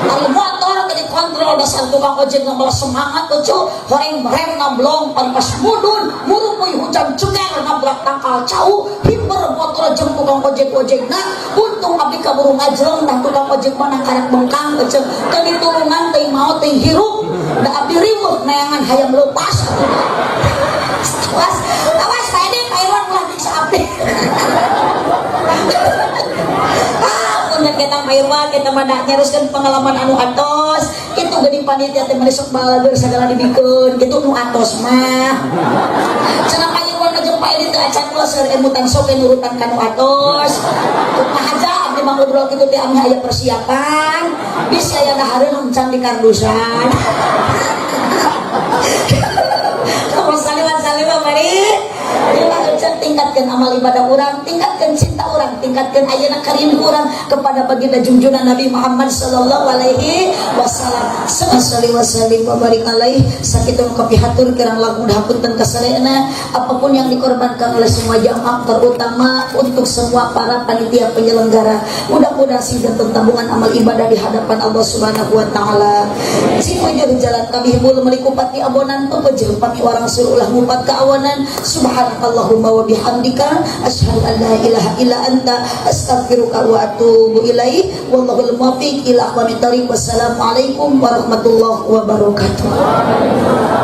ari motor teh dikontrol dasar tukang ojek ngamalah semangat cok horeng rem nablong pas mudun murupuy hujan ceger nabrak tangkal cau himber motor jeung tukang ojek-ojekna untung abdi kaburu ngajreng tah tukang ojek mana karek bengkang cok ke diturungan teh mau teh hirup da abdi riweuh neangan hayang lepas awas Pak Edi Pak Irwan ulah bisa abdi punya kita Pak Irwan kita mada nyeruskeun pengalaman anu atos kitu geuning panitia teh mani sok balagur sagala dibikeun kitu nu atos mah cenah Pak Irwan jeung Pak Edi teh acan kula seueur emutan sok nurutan ka nu atos kumaha aja abdi mah ngobrol kitu teh ami aya persiapan bisa aya dahareun can di kardusan Saliwa mari tingkatkan amal ibadah orang, tingkatkan cinta orang, tingkatkan ayeuna karindu orang kepada baginda junjungan Nabi Muhammad sallallahu alaihi wasallam. Sallallahu wasallim wa barik alaihi sakitu kapihatur kirang lagu hapunten kasareuna apapun yang dikorbankan oleh semua jamaah terutama untuk semua para panitia penyelenggara. Mudah-mudahan sidang tabungan amal ibadah di hadapan Allah Subhanahu wa taala. Si ujur jalan kami hibul melikupati abonan tu pejeuh pami orang suruh ulah mupat keawanan. Subhanakallahumma wa bihamdika asyhadu an la ilaha illa anta astaghfiruka wa atubu ilaik. Wallahul muwaffiq ila aqwamit thoriq. Wassalamualaikum warahmatullahi wabarakatuh.